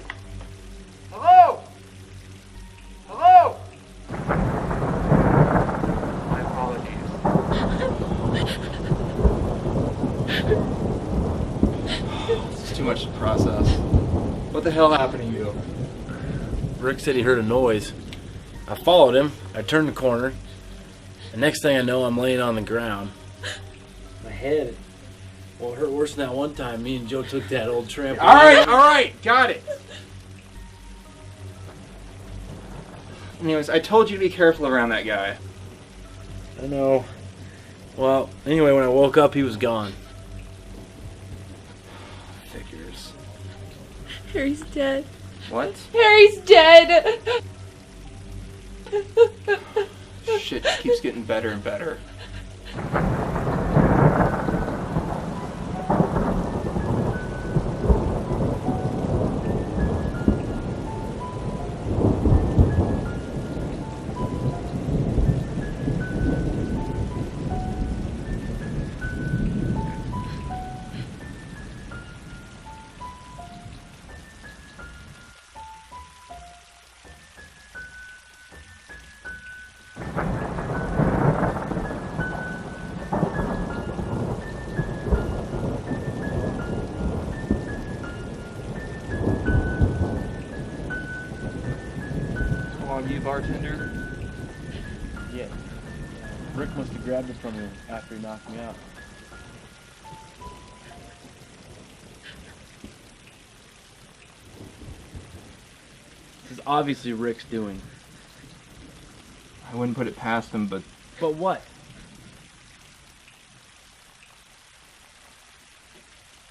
Hello? Hello? My apologies. This is too much to process. What the hell happened to you? Rick said he heard a noise. I followed him. I turned the corner. The next thing I know, I'm laying on the ground. My head. Well, it hurt worse than that one time. Me and Joe took that old trampoline. All right, got it. Anyways, I told you to be careful around that guy. I know. Well, anyway, when I woke up, he was gone. Figures. Harry's dead. What? Harry's dead! Shit just keeps getting better and better. You bartender? Yeah. Rick must have grabbed it from him after he knocked me out. This is obviously Rick's doing. I wouldn't put it past him, but... But what?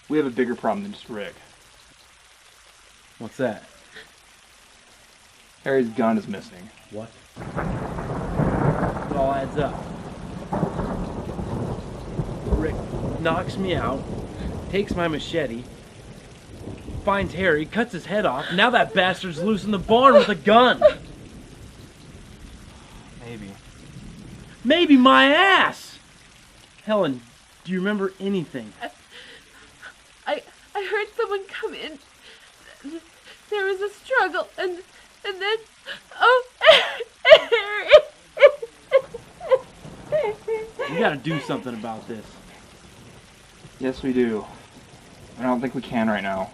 We have a bigger problem than just Rick. What's that? Harry's gun is missing. What? It all adds up. Rick knocks me out, takes my machete, finds Harry, cuts his head off, now that bastard's loose in the barn with a gun! Maybe. Maybe my ass! Helen, do you remember anything? I heard someone come in. There was a struggle, and then, oh, We gotta do something about this. Yes, we do. I don't think we can right now.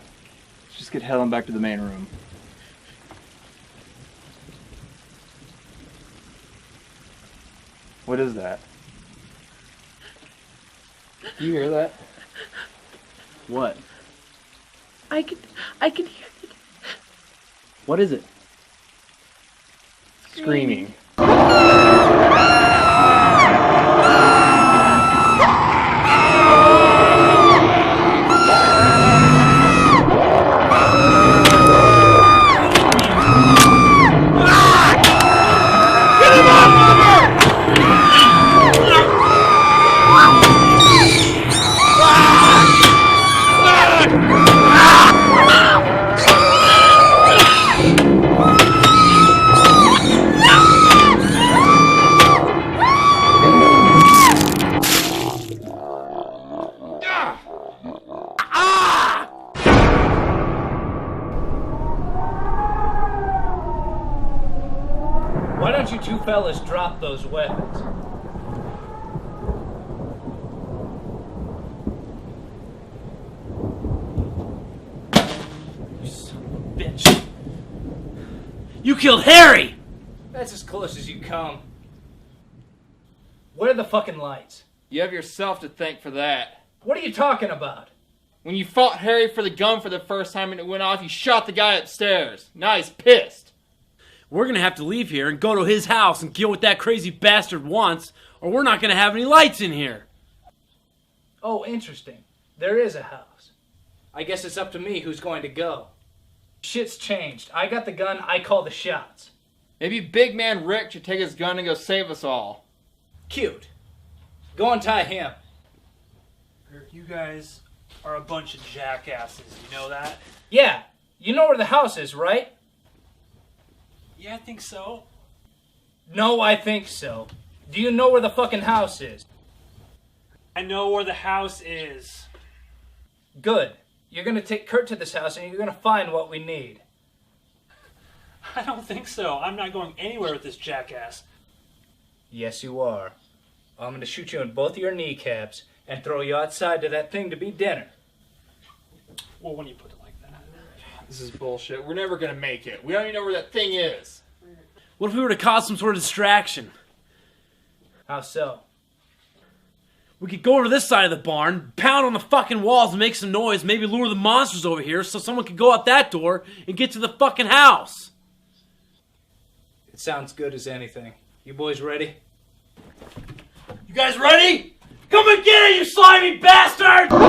Let's just get Helen back to the main room. What is that? Do you hear that? What? I can hear it. What is it? Screaming. Why don't you two fellas drop those weapons? You son of a bitch. You killed Harry! That's as close as you come. Where are the fucking lights? You have yourself to thank for that. What are you talking about? When you fought Harry for the gun for the first time and it went off, you shot the guy upstairs. Now he's pissed. We're gonna have to leave here and go to his house and kill what that crazy bastard wants, or we're not gonna have any lights in here. Oh, interesting. There is a house. I guess it's up to me who's going to go. Shit's changed. I got the gun, I call the shots. Maybe big man Rick should take his gun and go save us all. Cute. Go untie him. You guys are a bunch of jackasses, you know that? Yeah, you know where the house is, right? Yeah, I think so. No, I think so. Do you know where the fucking house is? I know where the house is. Good. You're gonna take Kurt to this house and you're gonna find what we need. I don't think so. I'm not going anywhere with this jackass. Yes, you are. I'm gonna shoot you in both of your kneecaps and throw you outside to that thing to be dinner. Well, when you put it like that. This is bullshit. We're never gonna make it. We don't even know where that thing is. What if we were to cause some sort of distraction? How so? We could go over to this side of the barn, pound on the fucking walls and make some noise, maybe lure the monsters over here so someone could go out that door and get to the fucking house. It sounds good as anything. You boys ready? You guys ready? Come and get it, you slimy bastard! Come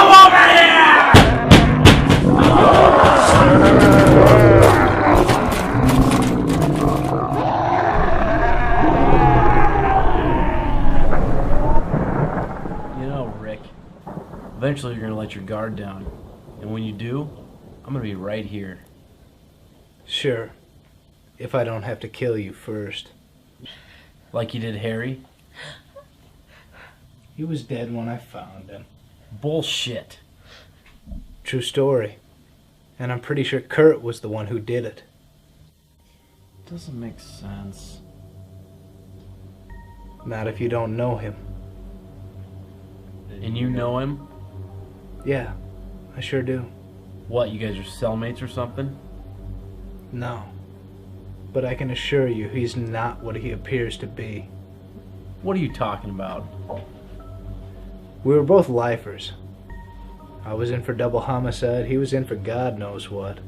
over here! You know, Rick, eventually you're gonna let your guard down. And when you do, I'm gonna be right here. Sure. If I don't have to kill you first. Like you did Harry? He was dead when I found him. Bullshit. True story. And I'm pretty sure Kurt was the one who did it. Doesn't make sense. Not if you don't know him. And you know him? Yeah, I sure do. What, you guys are cellmates or something? No. But I can assure you he's not what he appears to be. What are you talking about? We were both lifers. I was in for double homicide, he was in for God knows what.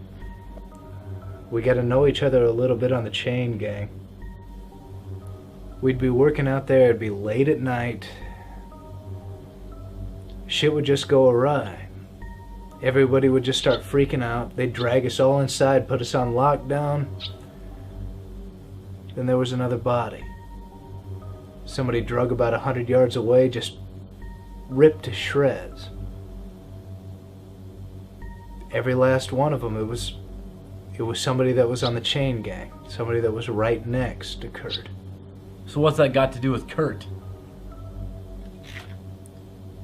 We got to know each other a little bit on the chain gang. We'd be working out there, it'd be late at night. Shit would just go awry. Everybody would just start freaking out. They'd drag us all inside, put us on lockdown. Then there was another body. Somebody drug about 100 yards away, just ripped to shreds. Every last one of them, it was somebody that was on the chain gang. Somebody that was right next to Kurt. So what's that got to do with Kurt?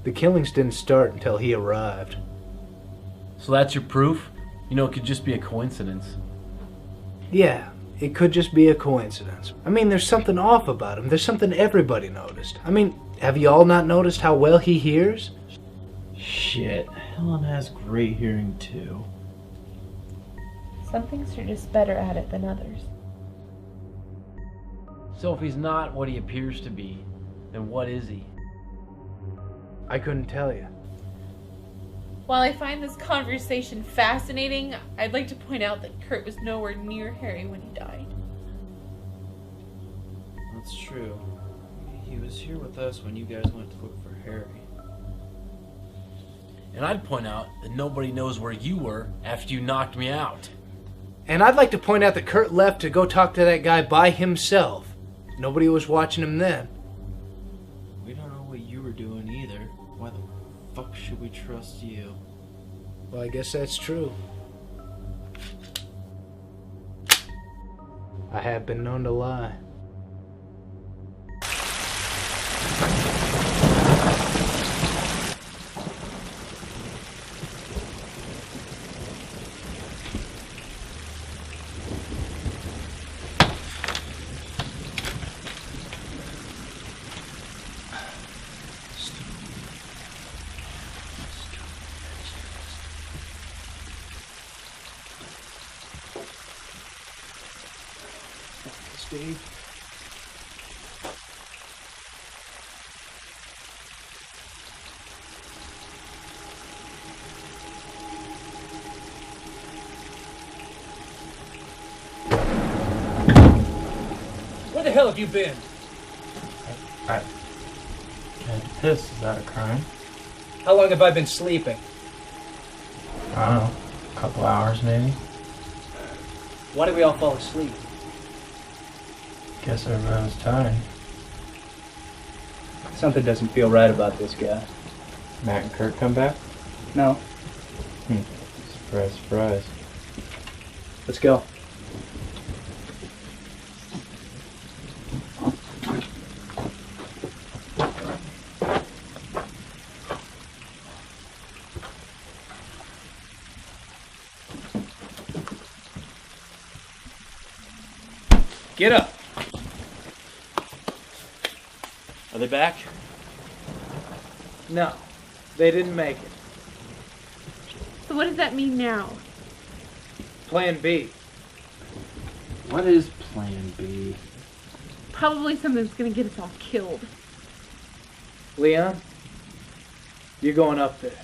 The killings didn't start until he arrived. So that's your proof? You know, it could just be a coincidence. Yeah, it could just be a coincidence. I mean, there's something off about him. There's something everybody noticed. I mean, have you all not noticed how well he hears? Shit, Helen has great hearing too. Some things are just better at it than others. So if he's not what he appears to be, then what is he? I couldn't tell you. While I find this conversation fascinating, I'd like to point out that Kurt was nowhere near Harry when he died. That's true. He was here with us when you guys went to look for Harry. And I'd point out that nobody knows where you were after you knocked me out. And I'd like to point out that Kurt left to go talk to that guy by himself. Nobody was watching him then. We don't know what you were doing either. Why the fuck should we trust you? Well, I guess that's true. I have been known to lie. Steve. Where the hell have you been? I had to piss. Is that a crime? How long have I been sleeping? I don't know. A couple hours maybe. Why did we all fall asleep? Guess everyone was tired. Something doesn't feel right about this guy. Matt and Kurt come back? No. Surprise, surprise. Let's go. Get up. Are they back? No, they didn't make it. So what does that mean now? Plan B. What is Plan B? Probably something's gonna get us all killed. Leon, you're going up there.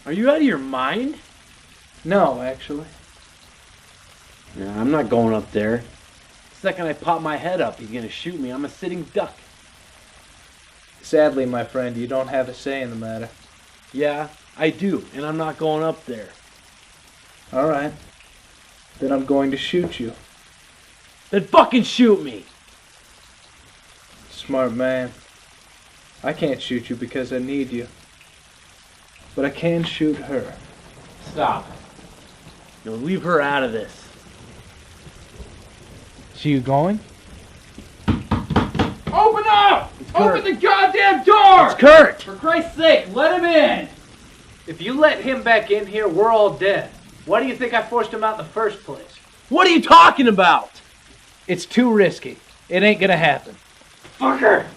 Are you out of your mind? No, actually. Yeah, I'm not going up there. The second I pop my head up, he's gonna shoot me. I'm a sitting duck. Sadly, my friend, you don't have a say in the matter. Yeah, I do, and I'm not going up there. All right. Then I'm going to shoot you. Then fucking shoot me! Smart man. I can't shoot you because I need you. But I can shoot her. Stop. No, leave her out of this. So you going? Open up! Open the goddamn door! It's Kurt! For Christ's sake, let him in! If you let him back in here, we're all dead. Why do you think I forced him out in the first place? What are you talking about? It's too risky. It ain't gonna happen. Fucker!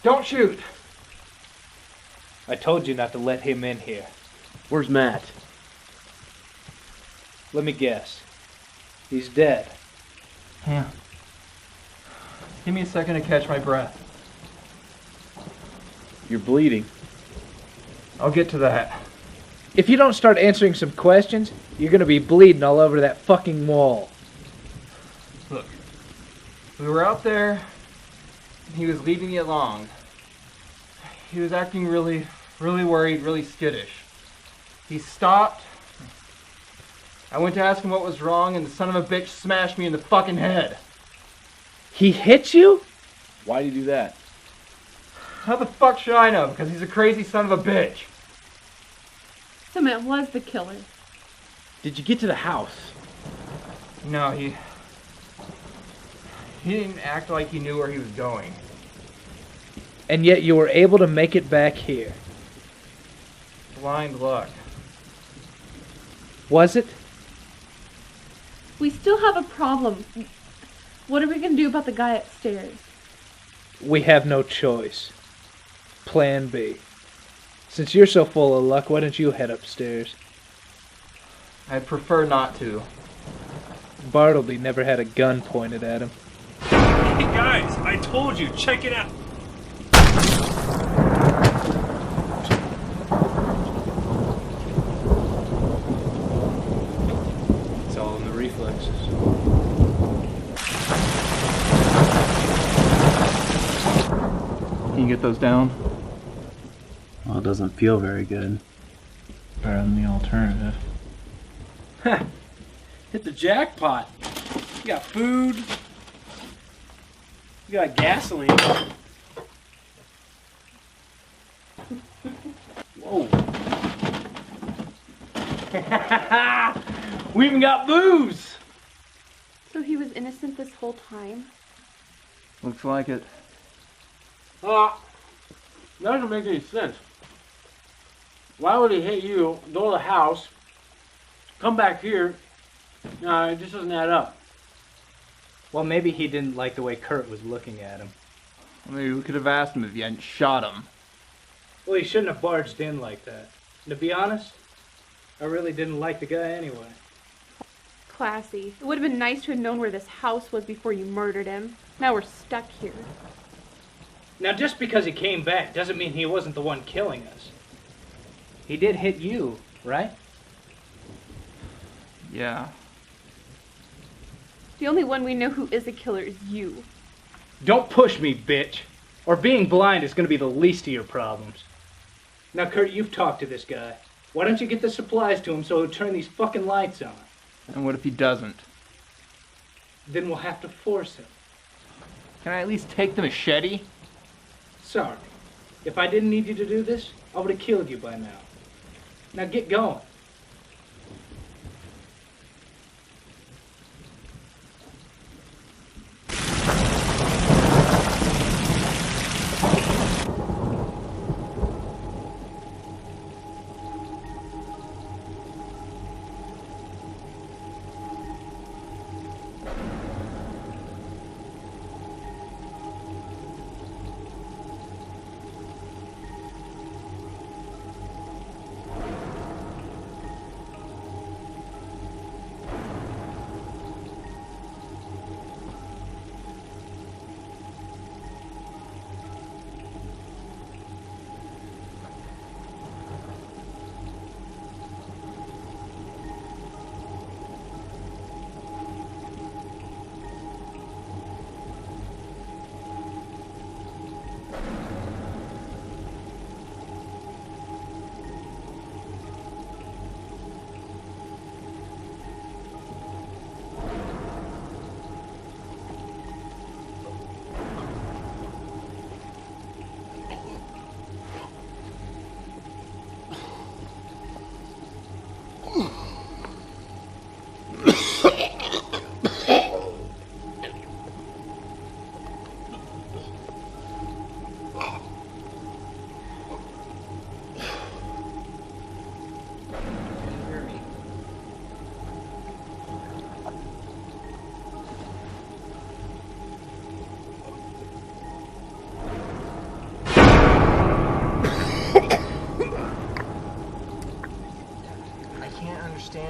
Don't shoot. I told you not to let him in here. Where's Matt? Let me guess. He's dead. Yeah. Give me a second to catch my breath. You're bleeding. I'll get to that. If you don't start answering some questions, you're gonna be bleeding all over that fucking wall. Look, we were out there, and he was leading me along. He was acting really worried, really skittish. He stopped. I went to ask him what was wrong, and the son of a bitch smashed me in the fucking head. He hit you? Why'd you do that? How the fuck should I know? Because he's a crazy son of a bitch. So Matt was the killer. Did you get to the house? No, he didn't act like he knew where he was going. And yet you were able to make it back here. Blind luck. Was it? We still have a problem. What are we gonna do about the guy upstairs? We have no choice. Plan B. Since you're so full of luck, why don't you head upstairs? I'd prefer not to. Bartleby never had a gun pointed at him. Hey guys, I told you, check it out. It's all in the reflexes. Can you get those down? Well, it doesn't feel very good. Better than the alternative. Hit the jackpot. You got food. You got gasoline. Whoa. We even got booze. So he was innocent this whole time? Looks like it. That doesn't make any sense. Why would he hit you, go to the house, come back here? No, it just doesn't add up. Well, maybe he didn't like the way Kurt was looking at him. Maybe we could have asked him if he hadn't shot him. Well, he shouldn't have barged in like that. And to be honest, I really didn't like the guy anyway. Classy. It would have been nice to have known where this house was before you murdered him. Now we're stuck here. Now, just because he came back doesn't mean he wasn't the one killing us. He did hit you, right? Yeah. The only one we know who is a killer is you. Don't push me, bitch. Or being blind is going to be the least of your problems. Now, Kurt, you've talked to this guy. Why don't you get the supplies to him so he'll turn these fucking lights on? And what if he doesn't? Then we'll have to force him. Can I at least take the machete? Sorry. If I didn't need you to do this, I would have killed you by now. Now get going.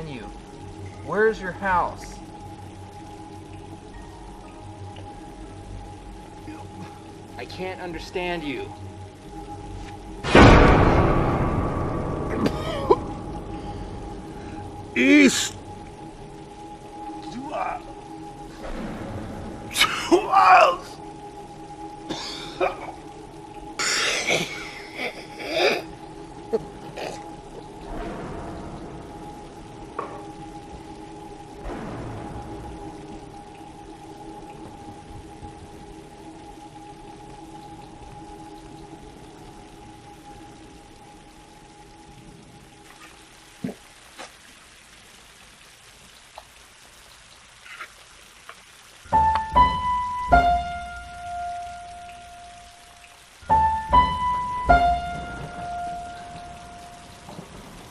You. Where's your house? I can't understand you. East. 2 miles.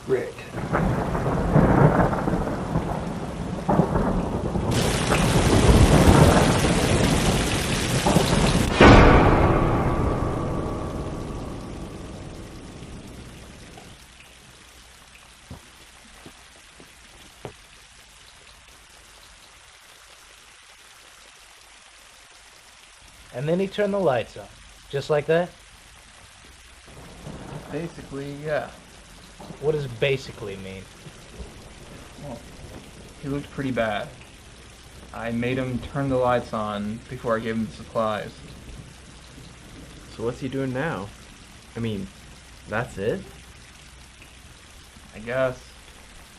Rick. And then he turned the lights on. Just like that? Basically, yeah. What does basically mean? Well, he looked pretty bad. I made him turn the lights on before I gave him the supplies. So what's he doing now? I mean, that's it? I guess.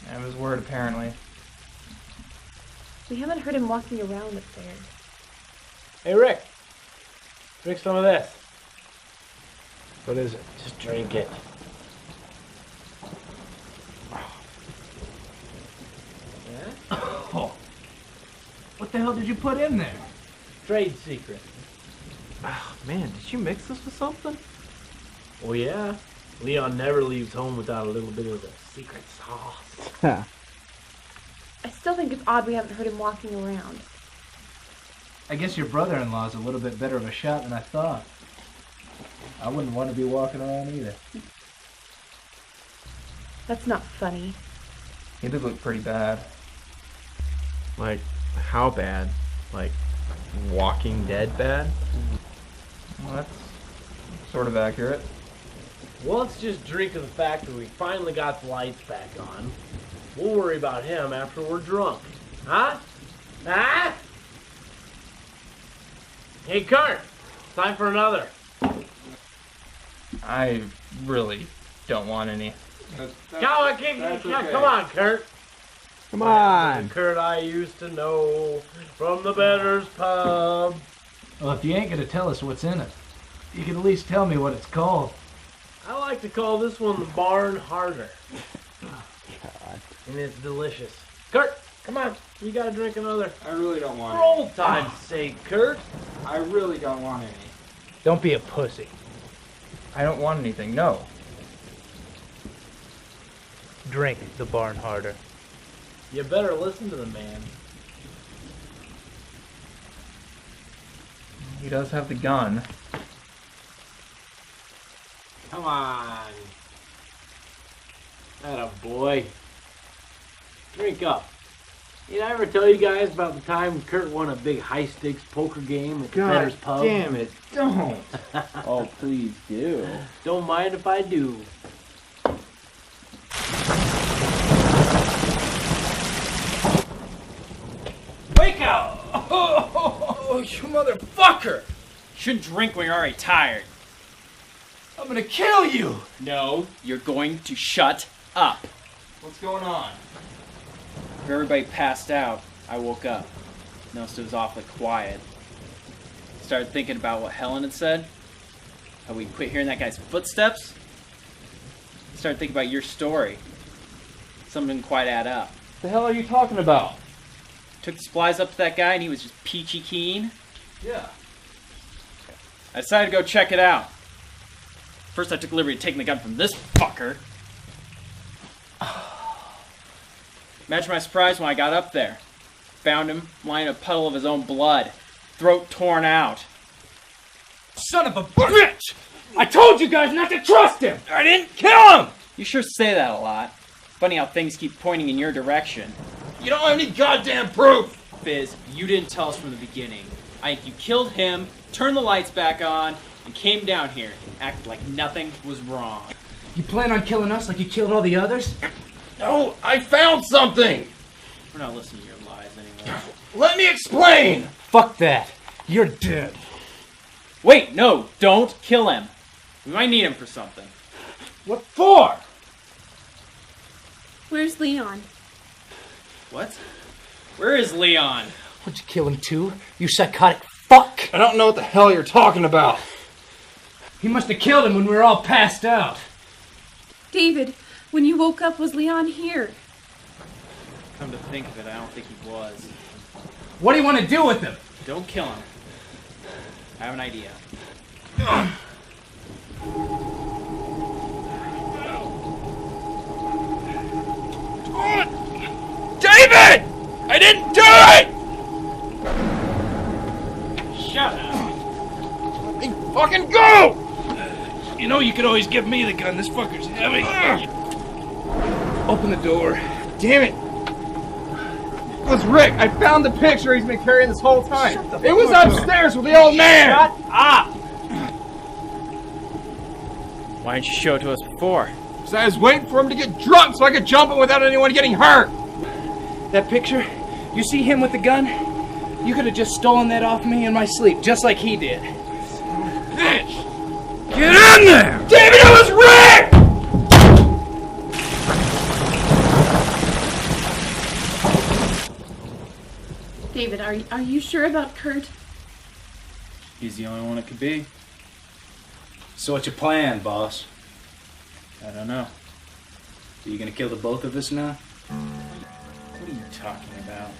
That was his word, apparently. We haven't heard him walking around up there. Hey, Rick. Drink some of this. What is it? Just drink it. Oh. What the hell did you put in there? Trade secret. Oh, man, did you mix this with something? Well, yeah. Leon never leaves home without a little bit of the secret sauce. I still think it's odd we haven't heard him walking around. I guess your brother-in-law's a little bit better of a shot than I thought. I wouldn't want to be walking around either. That's not funny. He did look pretty bad. Like, how bad? Like, Walking Dead bad? Well, that's sort of accurate. Well, let's just drink to the fact that we finally got the lights back on. We'll worry about him after we're drunk. Huh? Huh? Hey, Kurt! Time for another. I really don't want any. Come on, Kurt. Come on. The Kurt I used to know from the Better's Pub. Well, if you ain't gonna tell us what's in it, you can at least tell me what it's called. I like to call this one the Barn Harder. And it's delicious. Kurt, come on. You gotta drink another. I really don't want For old time's sake, Kurt. I really don't want any. Don't be a pussy. I don't want anything, no. Drink the Barn Harder. You better listen to the man. He does have the gun. Come on. Atta boy. Drink up. Did I ever tell you guys about the time Kurt won a big high-stakes poker game at the Better's Pub? Damn it, don't. Oh, please do. Don't mind if I do. Wake up! Oh, you motherfucker! Shouldn't drink when you're already tired. I'm gonna kill you! No, you're going to shut up. What's going on? After everybody passed out, I woke up. Noticed it was awfully quiet. Started thinking about what Helen had said. How we quit hearing that guy's footsteps. Started thinking about your story. Something didn't quite add up. What the hell are you talking about? Took the supplies up to that guy and he was just peachy keen. Yeah. I decided to go check it out. First I took the liberty of taking the gun from this fucker. Imagine my surprise when I got up there. Found him lying in a puddle of his own blood. Throat torn out. Son of a bitch! I told you guys not to trust him! I didn't kill him! You sure say that a lot. Funny how things keep pointing in your direction. You don't have any goddamn proof! Fizz, you didn't tell us from the beginning. I think you killed him, turned the lights back on, and came down here and acted like nothing was wrong. You plan on killing us like you killed all the others? No, I found something! We're not listening to your lies anymore. Let me explain! Fuck that. You're dead. Wait, no, don't kill him. We might need him for something. What for? Where's Leon? What? Where is Leon? Would you kill him too? You psychotic fuck! I don't know what the hell you're talking about. He must have killed him when we were all passed out. David, when you woke up, was Leon here? Come to think of it, I don't think he was. What do you want to do with him? Don't kill him. I have an idea. David! I didn't do it! Shut up. Let me fucking go! You know you could always give me the gun. This fucker's heavy. Open the door. Damn it! It was Rick. I found the picture he's been carrying this whole time. It was upstairs with the old man. Shut up! Why didn't you show it to us before? Because I was waiting for him to get drunk so I could jump it without anyone getting hurt. That picture? You see him with the gun? You could have just stolen that off me in my sleep, just like he did. Bitch! Get in there! David, it was Rick! David, are you sure about Kurt? He's the only one it could be. So what's your plan, boss? I don't know. Are you gonna kill the both of us now? What are you talking about?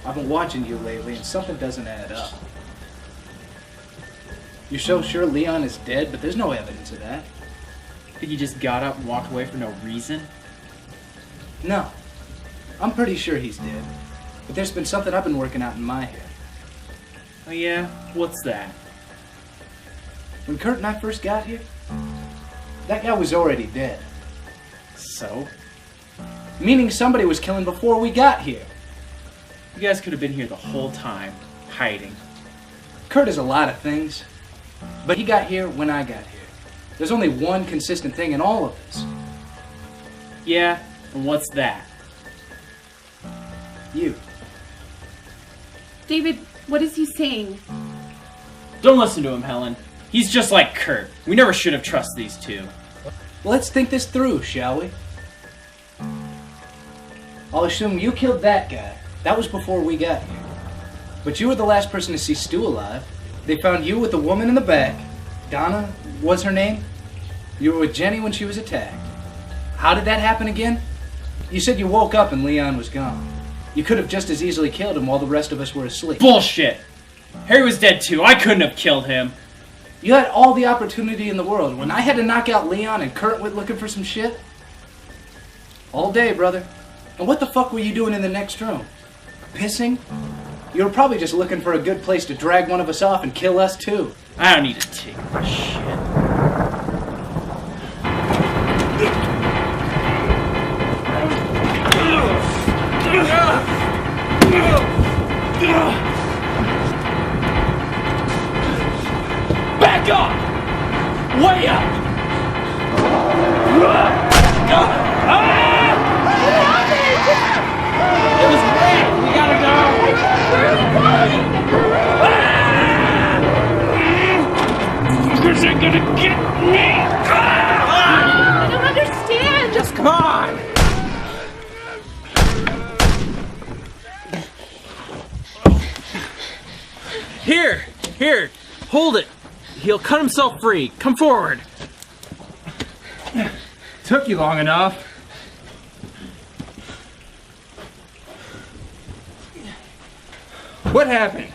I've been watching you lately and something doesn't add up. You're so sure Leon is dead, but there's no evidence of that. Think he just got up and walked away for no reason? No. I'm pretty sure he's dead. But there's been something I've been working out in my head. Oh yeah? What's that? When Kurt and I first got here, that guy was already dead. So? Meaning somebody was killing before we got here. You guys could have been here the whole time, hiding. Kurt is a lot of things, but he got here when I got here. There's only one consistent thing in all of this. Yeah? And what's that? You. David, what is he saying? Don't listen to him, Helen. He's just like Kurt. We never should have trusted these two. Let's think this through, shall we? I'll assume you killed that guy. That was before we got here. But you were the last person to see Stu alive. They found you with a woman in the back. Donna was her name? You were with Jenny when she was attacked. How did that happen again? You said you woke up and Leon was gone. You could have just as easily killed him while the rest of us were asleep. Bullshit! Harry was dead too. I couldn't have killed him. You had all the opportunity in the world. When I had to knock out Leon and Kurt went looking for some shit? All day, brother. And what the fuck were you doing in the next room? Pissing? You were probably just looking for a good place to drag one of us off and kill us too. I don't need to take this shit. Back up! Way up! It was Rick! We gotta go! Fuckers are gonna get me! I don't understand! Just come on! Here, hold it. He'll cut himself free. Come forward. Took you long enough. What happened?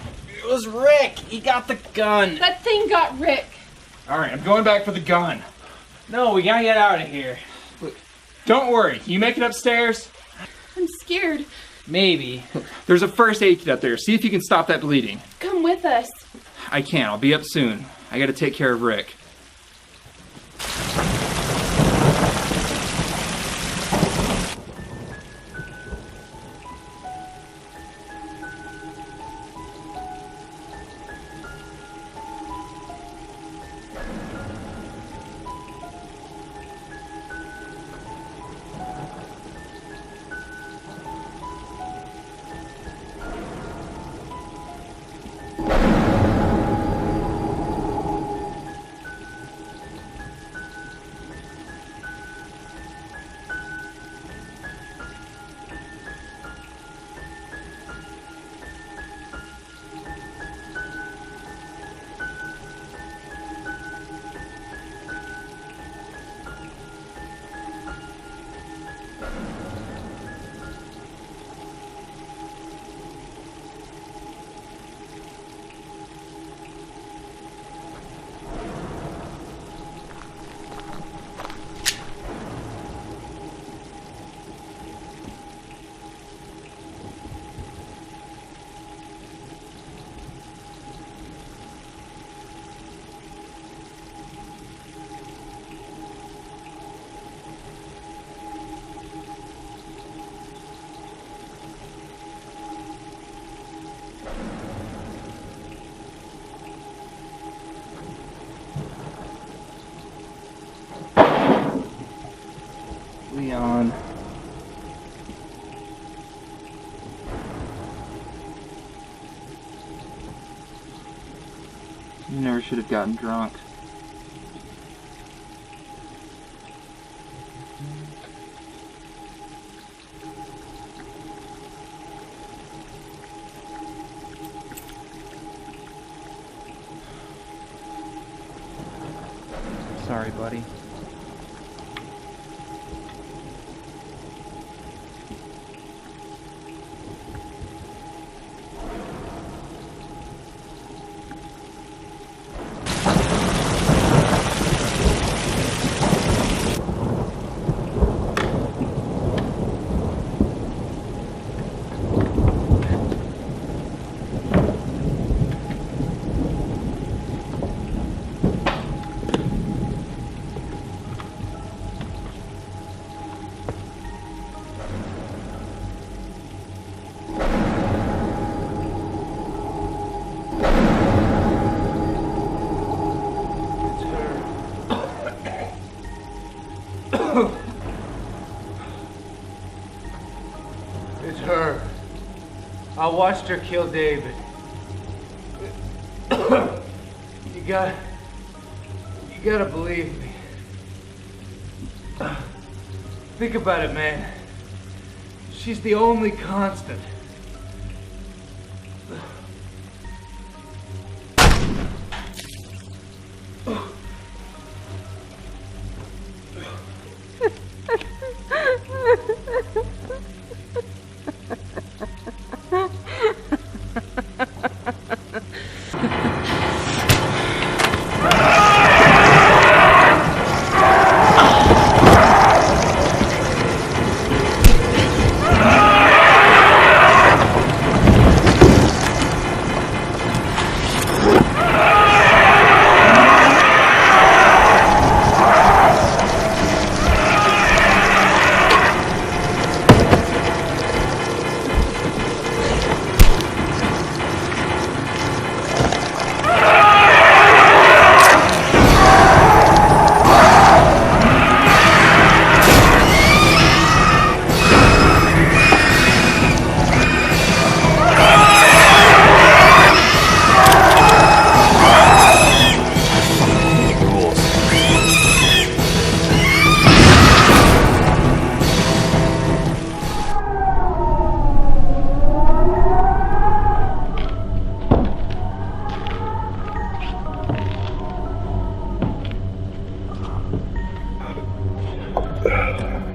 It was Rick. He got the gun. That thing got Rick. Alright, I'm going back for the gun. No, we gotta get out of here. Don't worry, you make it upstairs? I'm scared. Maybe. There's a first aid kit up there. See if you can stop that bleeding. Come with us. I can't. I'll be up soon. I gotta take care of Rick. Leon. You never should have gotten drunk. Sorry, buddy. It's her. I watched her kill David. You You gotta believe me. Think about it, man. She's the only constant.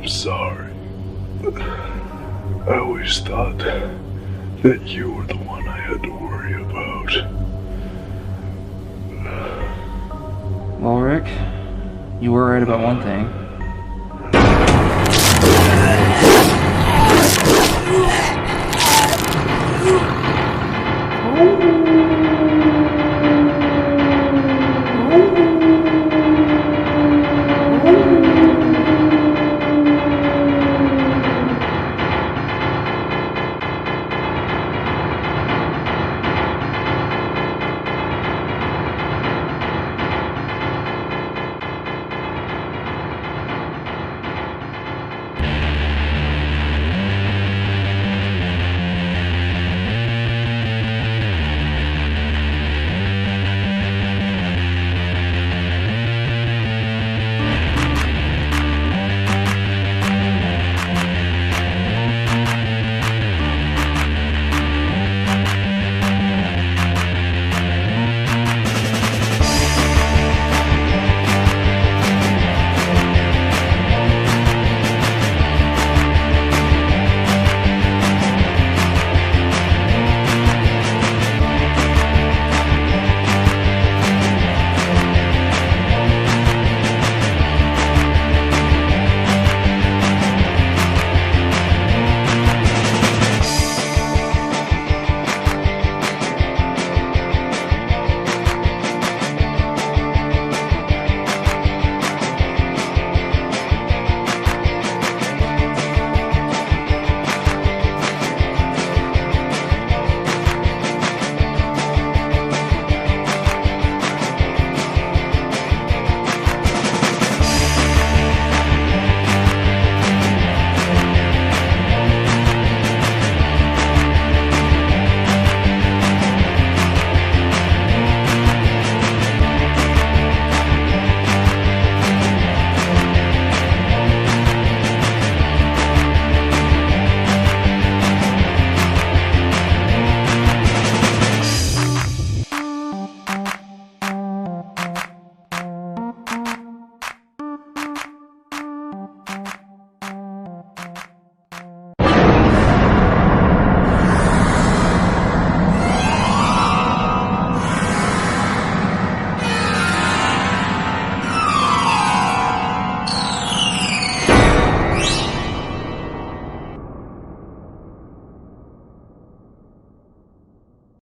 I'm sorry. I always thought that you were the one I had to worry about. Well, Rick, you were right about one thing. Oh.